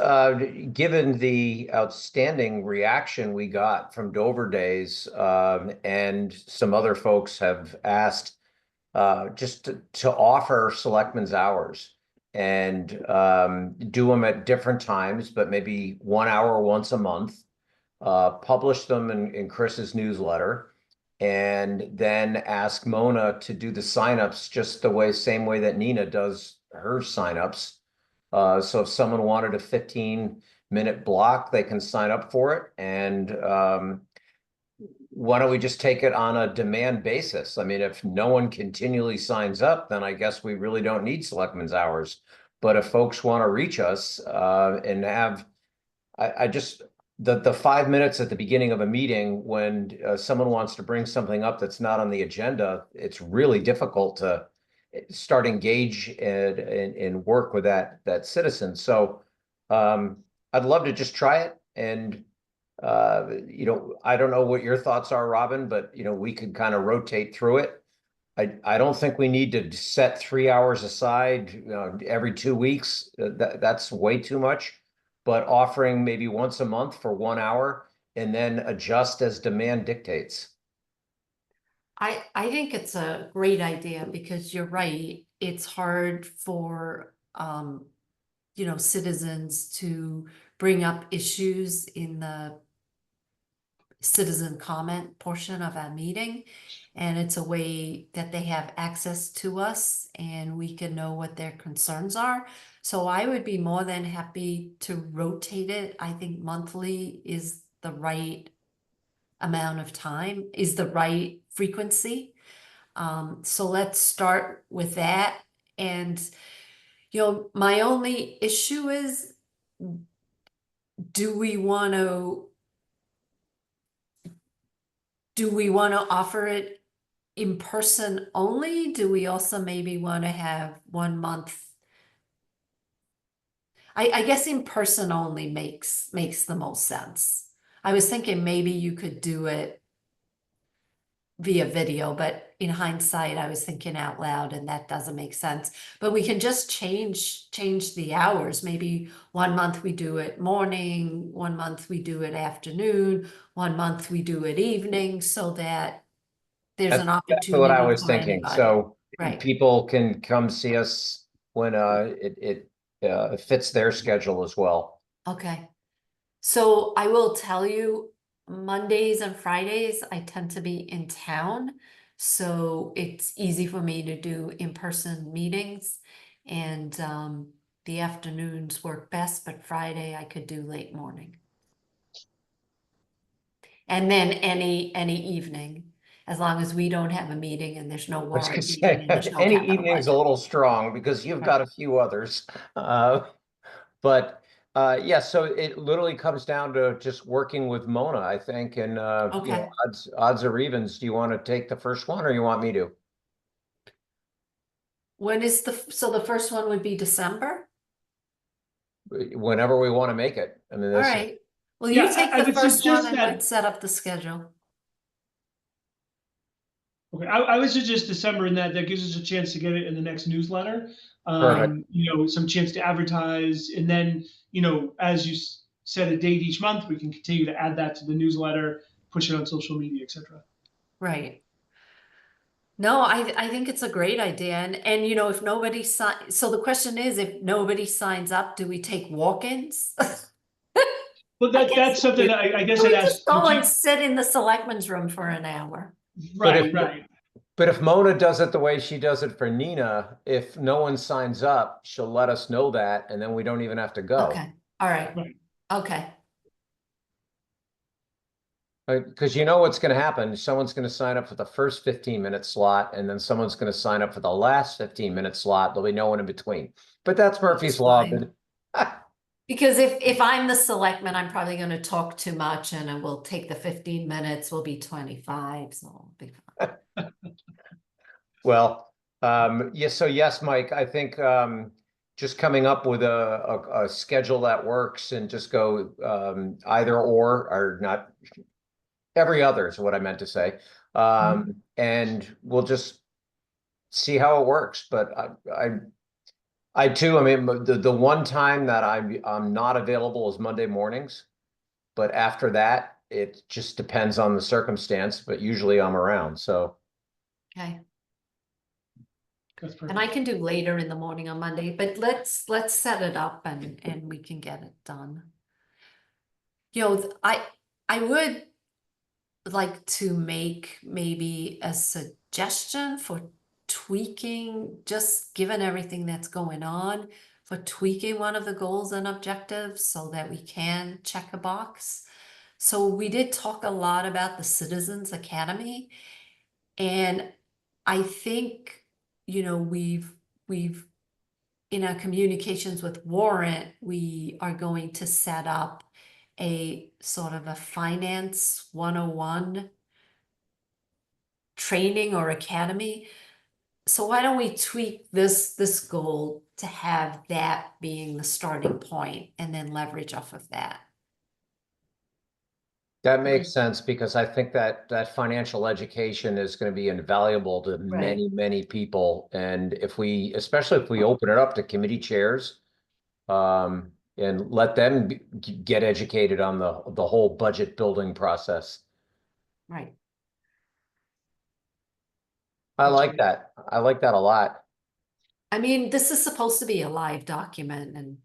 given the outstanding reaction we got from Dover Days, and some other folks have asked just to offer selectmen's hours and do them at different times, but maybe 1 hour once a month, publish them in Chris's newsletter, and then ask Mona to do the signups just the same way that Nina does her signups. So if someone wanted a 15-minute block, they can sign up for it. And why don't we just take it on a demand basis? I mean, if no one continually signs up, then I guess we really don't need selectmen's hours. But if folks want to reach us and have, the 5 minutes at the beginning of a meeting when someone wants to bring something up that's not on the agenda, it's really difficult to start engage and work with that citizen. So I'd love to just try it. And I don't know what your thoughts are, Robin, but we could kind of rotate through it. I don't think we need to set 3 hours aside every 2 weeks. That's way too much. But offering maybe once a month for 1 hour and then adjust as demand dictates. I think it's a great idea because you're right. It's hard for, citizens to bring up issues in the citizen comment portion of our meeting. And it's a way that they have access to us and we can know what their concerns are. So I would be more than happy to rotate it. I think monthly is the right amount of time, is the right frequency. So let's start with that. And, my only issue is, do we want to offer it in person only? Do we also maybe want to have 1 month? I guess in person only makes the most sense. I was thinking maybe you could do it via video, but in hindsight, I was thinking out loud and that doesn't make sense. But we can just change the hours. Maybe 1 month we do it morning, 1 month we do it afternoon, 1 month we do it evening, so that there's an opportunity. That's what I was for thinking. anybody. So Right. people can come see us when it fits their schedule as well. Okay. So I will tell you, Mondays and Fridays, I tend to be in town. So it's easy for me to do in-person meetings. And the afternoons work best, but Friday I could do late morning. And then any evening, as long as we don't have a meeting and there's no I was gonna warrant meeting and there's say, no any capital evening's a budget. little strong because you've got a few others. But yeah, so it literally comes down to just working with Mona, I think, and you know, Okay, odds or evens. Do you want to take the first one or you want me to? when is so the first one would be December? Whenever we want to make it. I mean, All this is right. Well, Yeah, you take I the would first one suggest and that- let's set up the schedule. Okay, I would suggest December, and that gives us a chance to get it in the next newsletter. Perfect. You know, some chance to advertise, and then, you know, as you set a date each month, we can continue to add that to the newsletter, push it on social media, etc. Right. No, I think it's a great idea. And you know, if nobody so the question is, if nobody signs up, do we take walk-ins? Well, that's something that I guess We I'd ask just the go and chief. sit in the selectmen's room for an hour. Right, right. But if Mona does it the way she does it for Nina, if no one signs up, she'll let us know that, and then we don't even have to go. Okay, all right, Right. okay, Because you know what's going to happen. Someone's going to sign up for the first 15-minute slot, and then someone's going to sign up for the last 15-minute slot. There'll be no one in between. But that's Murphy's Law. fine. Because if I'm the selectman, I'm probably gonna talk too much and it will take the 15 minutes, will be 25, so it'll be fine. Well, yes, so yes, Mike, I think just coming up with a schedule that works and just go either or not every other is what I meant to say. And we'll just see how it works. But I too, I mean, the one time that I'm not available is Monday mornings. But after that, it just depends on the circumstance, but usually I'm around, so. Okay, That's perfect. and I can do later in the morning on Monday, but let's set it up and we can get it done. You know, I would like to make maybe a suggestion for tweaking, just given everything that's going on, for tweaking one of the goals and objectives so that we can check a box. So we did talk a lot about the Citizens Academy, and I think, you know, we've in our communications with Warrant, we are going to set up a sort of a finance 101 training or academy. So why don't we tweak this goal to have that being the starting point and then leverage off of that? That makes sense because I think that financial education is going to be invaluable to many, many people. And especially if we open it up to committee chairs, and let them get educated on the whole budget building process. Right. I like that. I like that a lot. I mean, this is supposed to be a live document and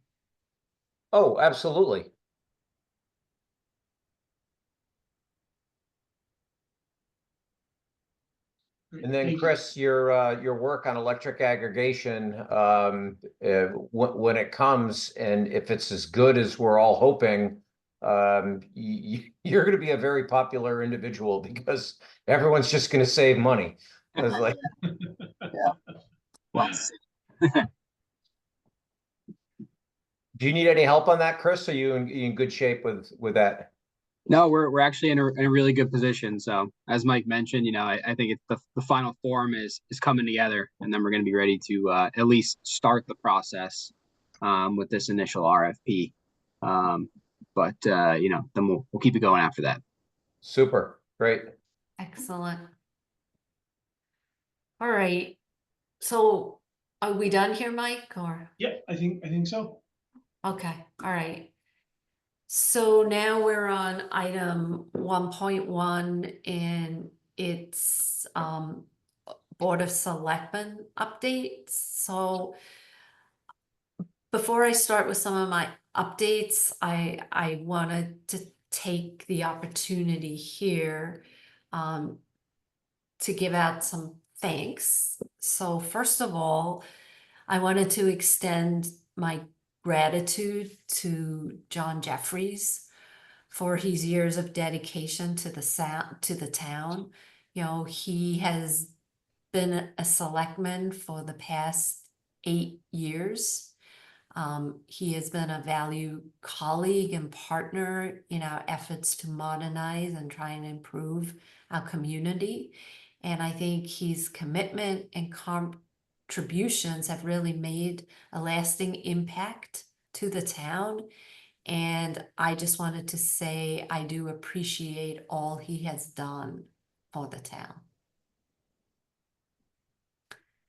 Oh, absolutely. And then Thank you. Chris, your work on electric aggregation, when it comes and if it's as good as we're all hoping, you're going to be a very popular individual because everyone's just going to save money. It's like, Well, do you need any help on that, Chris? Are you in good shape with that? no, we're actually in a really good position. So as Mike mentioned, you know, I think it's the final form is coming together, and then we're going to be ready to at least start the process with this initial RFP. But you know, then we'll keep it going after that. Super, great. excellent. All right. So are we done here, Mike, or? Yeah, I think so. Okay, all right. So now we're on item 1.1 and it's Board of Selectmen updates. So before I start with some of my updates, I wanted to take the opportunity here to give out some thanks. So first of all, I wanted to extend my gratitude to John Jeffries for his years of dedication to the town. You know, he has been a selectman for the past 8 years. He has been a valued colleague and partner in our efforts to modernize and try and improve our community. And I think his commitment and contributions have really made a lasting impact to the town. And I just wanted to say I do appreciate all he has done for the town.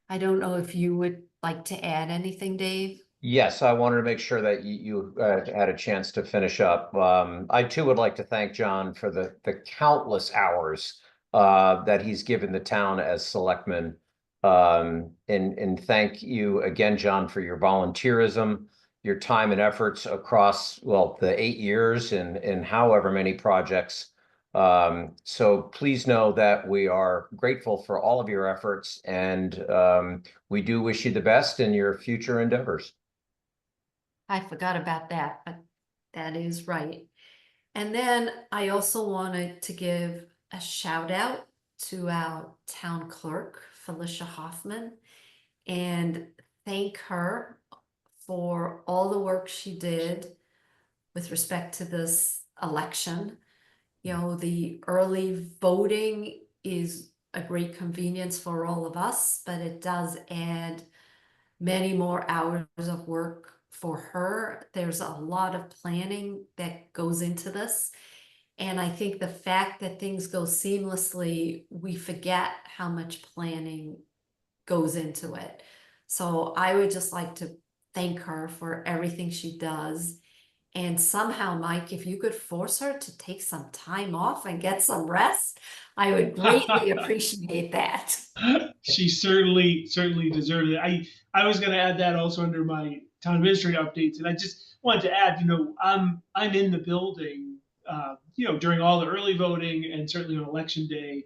I don't know if you would like to add anything, Dave? Yes, I wanted to make sure that you had a chance to finish up. I too would like to thank John for the countless hours that he's given the town as selectman. And thank you again, John, for your volunteerism, your time and efforts across, well, the 8 years and however many projects. So please know that we are grateful for all of your efforts, and we do wish you the best in your future endeavors. I forgot about that, but that is right. And then I also wanted to give a shout out to our town clerk, Felicia Hoffman, and thank her for all the work she did with respect to this election. You know, the early voting is a great convenience for all of us, but it does add many more hours of work for her. There's a lot of planning that goes into this. And I think the fact that things go seamlessly, we forget how much planning goes into it. So I would just like to thank her for everything she does. And somehow, Mike, if you could force her to take some time off and get some rest, I would greatly appreciate that. She certainly deserved it. I was going to add that also under my town administrator updates, and I just wanted to add, I'm in the building, during all the early voting and certainly on election day,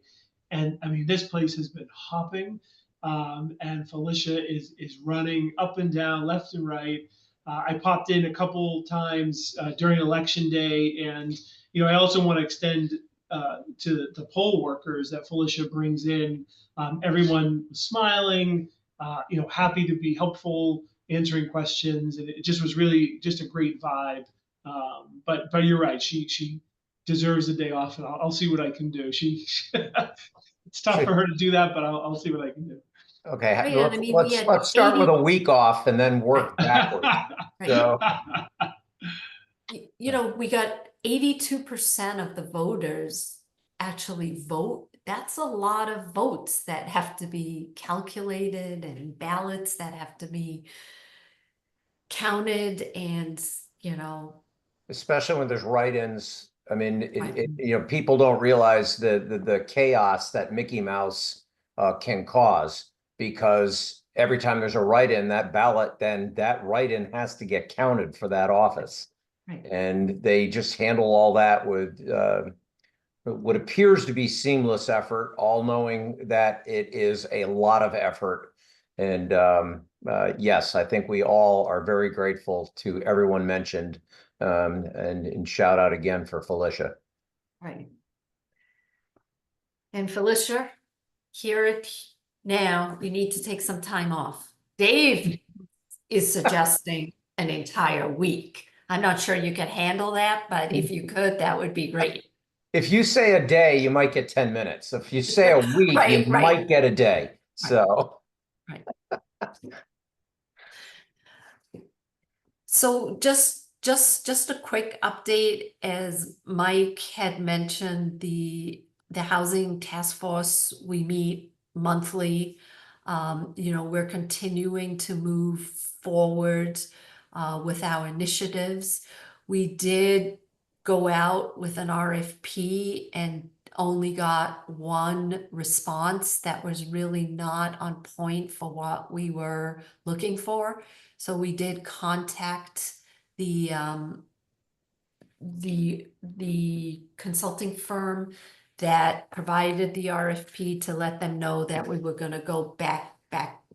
and I mean this place has been hopping, and Felicia is running up and down, left and right. I popped in a couple times during election day, and I also want to extend to the poll workers that Felicia brings in. Everyone was smiling, happy to be helpful, answering questions, and it just was really just a great vibe. But you're right, she deserves a day off, and I'll see what I can do. It's tough for her to do that, but I'll see what I can do. Okay, Right, and I mean, we had let's start with 80 a week off and then work backwards. So, we got 82% of the voters actually vote. That's a lot of votes that have to be calculated and ballots that have to be counted, and especially when there's write-ins. I mean, Right. people don't realize the chaos that Mickey Mouse can cause, because every time there's a write-in, that ballot, then that write-in has to get counted for that office. Right. And they just handle all that with what appears to be seamless effort, all knowing that it is a lot of effort. And yes, I think we all are very grateful to everyone mentioned, and shout out again for Felicia. Right. And Felicia, hear it now, you need to take some time off. Dave is suggesting an entire week. I'm not sure you can handle that, but if you could, that would be great. If you say a day, you might get 10 minutes. If you say a week, you Right. might get a day. So. Right. So just a quick update, as Mike had mentioned, the housing task force, we meet monthly. We're continuing to move forward with our initiatives. We did go out with an RFP and only got one response that was really not on point for what we were looking for. So we did contact the consulting firm that provided the RFP to let them know that we were going to go back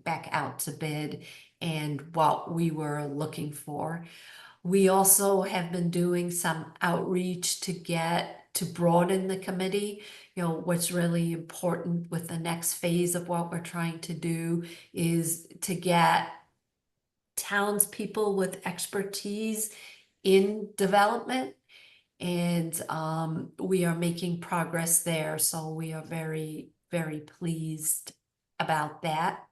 out to bid. and what we were looking for. We also have been doing some outreach to broaden the committee. You know, what's really important with the next phase of what we're trying to do is to get townspeople with expertise in development. And we are making progress there. So we are very, very pleased about that.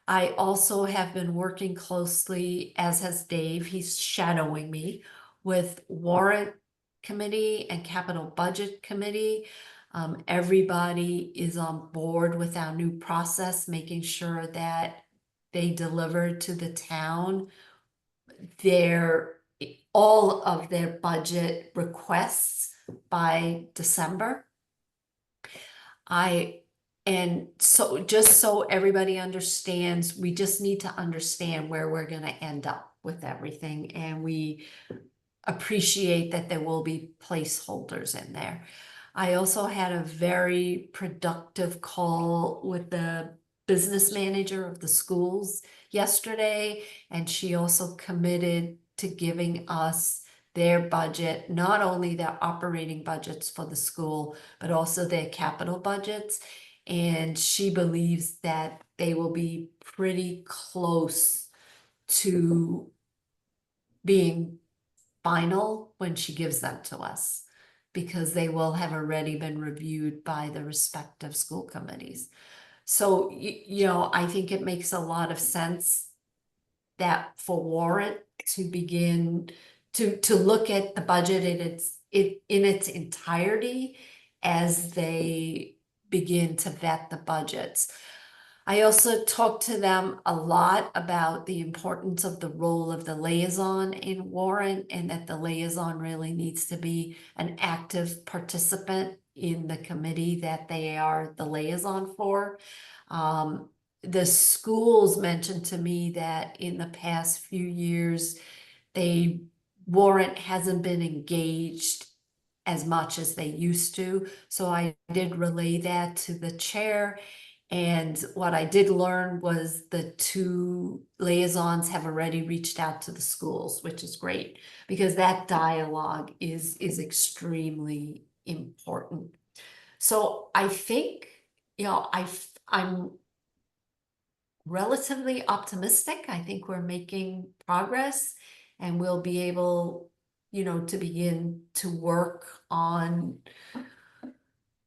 I also have been working closely, as has Dave, he's shadowing me, with warrant committee and capital budget committee. Everybody is on board with our new process, making sure that they deliver to the town all of their budget requests by December. And so just so everybody understands, we just need to understand where we're going to end up with everything. And we appreciate that there will be placeholders in there. I also had a very productive call with the business manager of the schools yesterday, and she also committed to giving us their budget, not only their operating budgets for the school, but also their capital budgets. And she believes that they will be pretty close to being final when she gives them to us, because they will have already been reviewed by the respective school committees. So, you know, I think it makes a lot of sense that for warrant to begin to look at the budget in its entirety as they begin to vet the budgets. I also talked to them a lot about the importance of the role of the liaison in warrant, and that the liaison really needs to be an active participant in the committee that they are the liaison for. The schools mentioned to me that in the past few years, warrant hasn't been engaged as much as they used to. So I did relay that to the chair. And what I did learn was the two liaisons have already reached out to the schools, which is great, because that dialogue is extremely important. So I think, you know, I'm relatively optimistic. I think we're making progress, and we'll be able, you know, to begin to work on,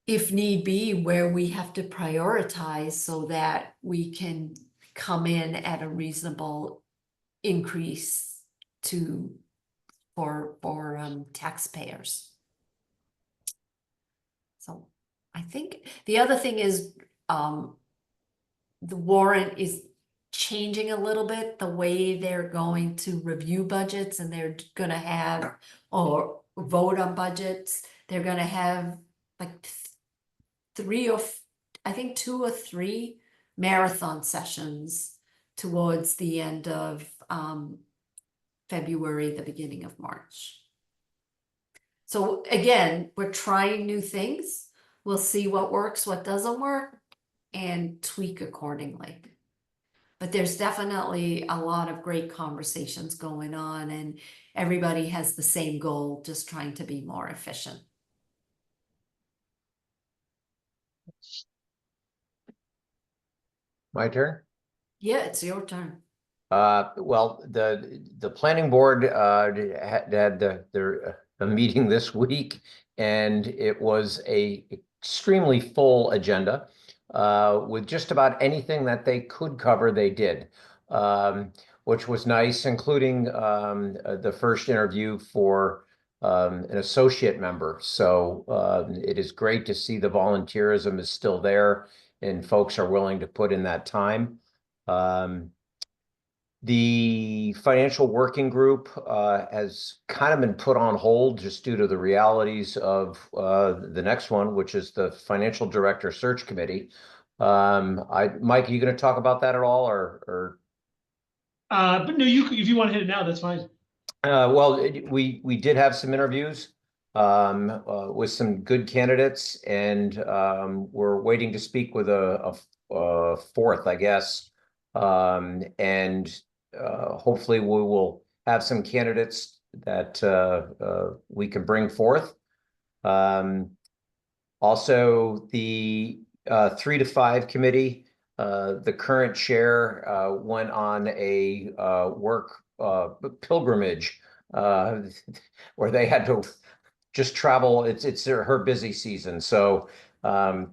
if need be, where we have to prioritize so that we can come in at a reasonable increase for taxpayers. So I think the other thing is the warrant is changing a little bit the way they're going to review budgets, and they're going to have or vote on budgets. They're going to have like I think 2 or 3 marathon sessions towards the end of February, the beginning of March. So again, we're trying new things. We'll see what works, what doesn't work, and tweak accordingly. But there's definitely a lot of great conversations going on, and everybody has the same goal, just trying to be more efficient. My turn? Yeah, it's your turn. Well, the planning board had a meeting this week, and it was a extremely full agenda with just about anything that they could cover, they did, which was nice, including the first interview for an associate member. So it is great to see the volunteerism is still there and folks are willing to put in that time. The financial working group has kind of been put on hold just due to the realities of the next one, which is the financial director search committee. Mike, are you going to talk about that at all, or? But no, if you want to hit it now, that's fine. Well, we did have some interviews with some good candidates, and we're waiting to speak with a fourth, I guess. And hopefully we will have some candidates that we can bring forth. Also, the 3 to 5 committee, the current chair went on a work pilgrimage where they had to just travel. It's her busy season, so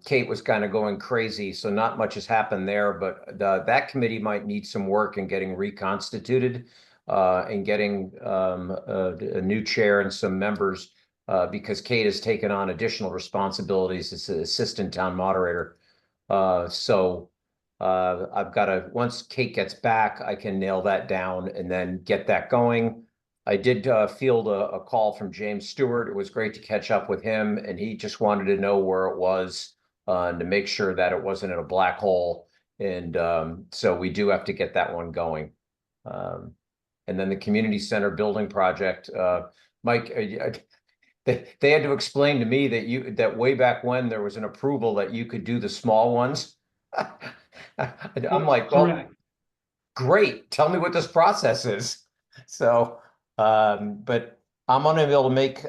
Kate was kind of going crazy, so not much has happened there. But that committee might need some work in getting reconstituted and getting a new chair and some members. Because Kate has taken on additional responsibilities as an assistant town moderator. So I've got to, once Kate gets back, I can nail that down and then get that going. I did field a call from James Stewart. It was great to catch up with him, and he just wanted to know where it was to make sure that it wasn't in a black hole. And so we do have to get that one going. And then the community center building project, Mike, they had to explain to me that way back when there was an approval that you could do the small ones. I'm like, well, Correct. great. Tell me what this process is. So, but I'm unable to make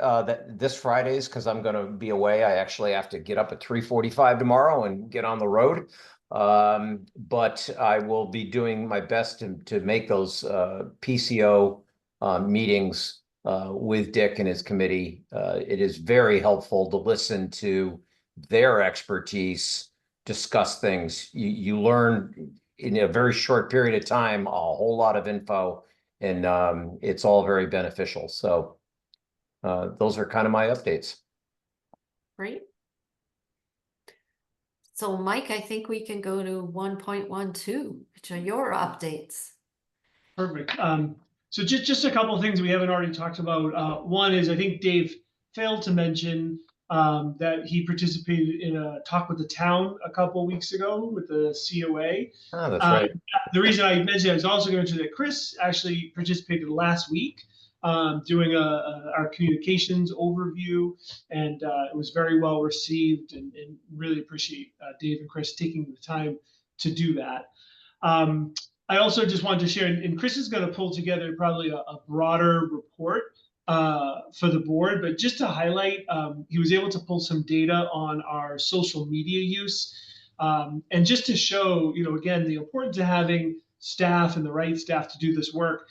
this Fridays because I'm going to be away. I actually have to get up at 3:45 tomorrow and get on the road. But I will be doing my best to make those PCO meetings with Dick and his committee. It is very helpful to listen to their expertise discuss things. You learn in a very short period of time a whole lot of info, and it's all very beneficial. So those are kind of my updates. Great. So Mike, I think we can go to 1.12, which are your updates. Perfect. So just a couple of things we haven't already talked about. One is I think Dave failed to mention that he participated in a talk with the town a couple of weeks ago with the COA. Oh, that's right. The reason I mentioned it, I was also going to mention that Chris actually participated last week doing our communications overview, and it was very well received, and really appreciate Dave and Chris taking the time to do that. I also just wanted to share, and Chris is going to pull together probably a broader report for the board, but just to highlight, he was able to pull some data on our social media use, and just to show, again, the importance of having staff and the right staff to do this work.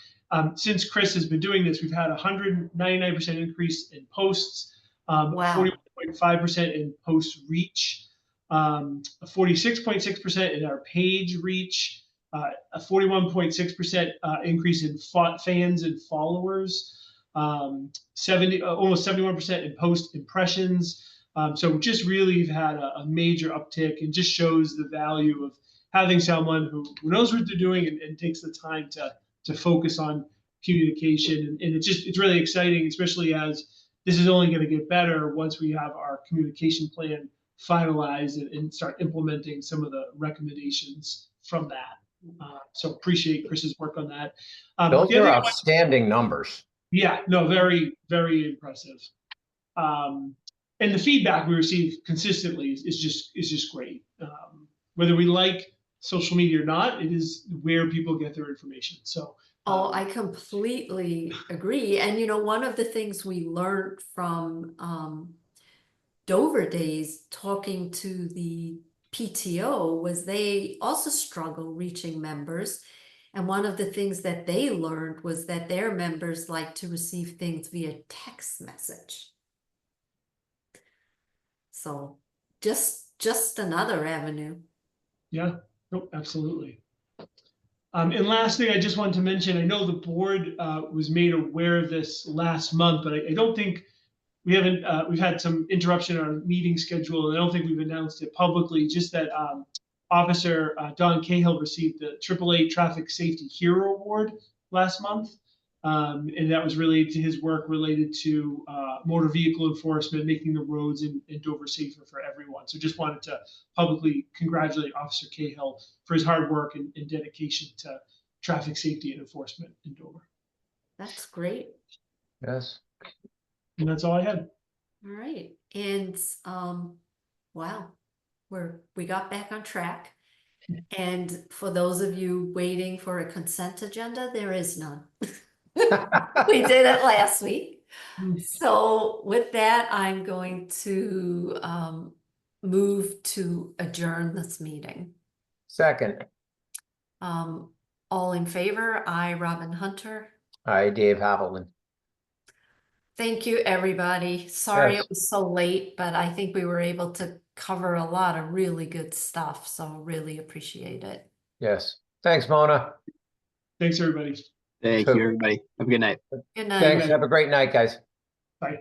Since Chris has been doing this, we've had a 199% increase in posts, Wow. 41.5% in post reach, 46.6% in our page reach, a 41.6% increase in fans and followers, almost 71% in post impressions. So just really have had a major uptick, and just shows the value of having someone who knows what they're doing and takes the time to focus on communication. And it's really exciting, especially as this is only going to get better once we have our communication plan finalized and start implementing some of the recommendations from that. So appreciate Chris's work on that. Those are outstanding numbers. Yeah, no, very, very impressive. And the feedback we receive consistently is just great. Whether we like social media or not, it is where people get their information. So Oh, I completely agree. And one of the things we learned from Dover days talking to the PTO was they also struggle reaching members. And one of the things that they learned was that their members like to receive things via text message. So just another avenue. yeah, nope, absolutely. And last thing I just wanted to mention, I know the board was made aware of this last month, but I don't think we've had some interruption in our meeting schedule, and I don't think we've announced it publicly. Just that Officer Don Cahill received the AAA Traffic Safety Hero Award last month, and that was related to his work related to motor vehicle enforcement, making the roads in Dover safer for everyone. So just wanted to publicly congratulate Officer Cahill for his hard work and dedication to traffic safety and enforcement in Dover. That's great. Yes. And that's all I had. All right. And wow, we got back on track. And for those of you waiting for a consent agenda, there is none. We did it last week. So with that, I'm going to move to adjourn this meeting. Second, All in favor? I, Robin Hunter. hi, Dave Haviland. Thank you, everybody. Sorry Yes. it was so late, but I think we were able to cover a lot of really good stuff. So really appreciate it. Yes. Thanks, Mona. Thanks, everybody. Thank Sure. you, everybody. Have a good night. Good night. Thanks. Have a great night, guys. Bye.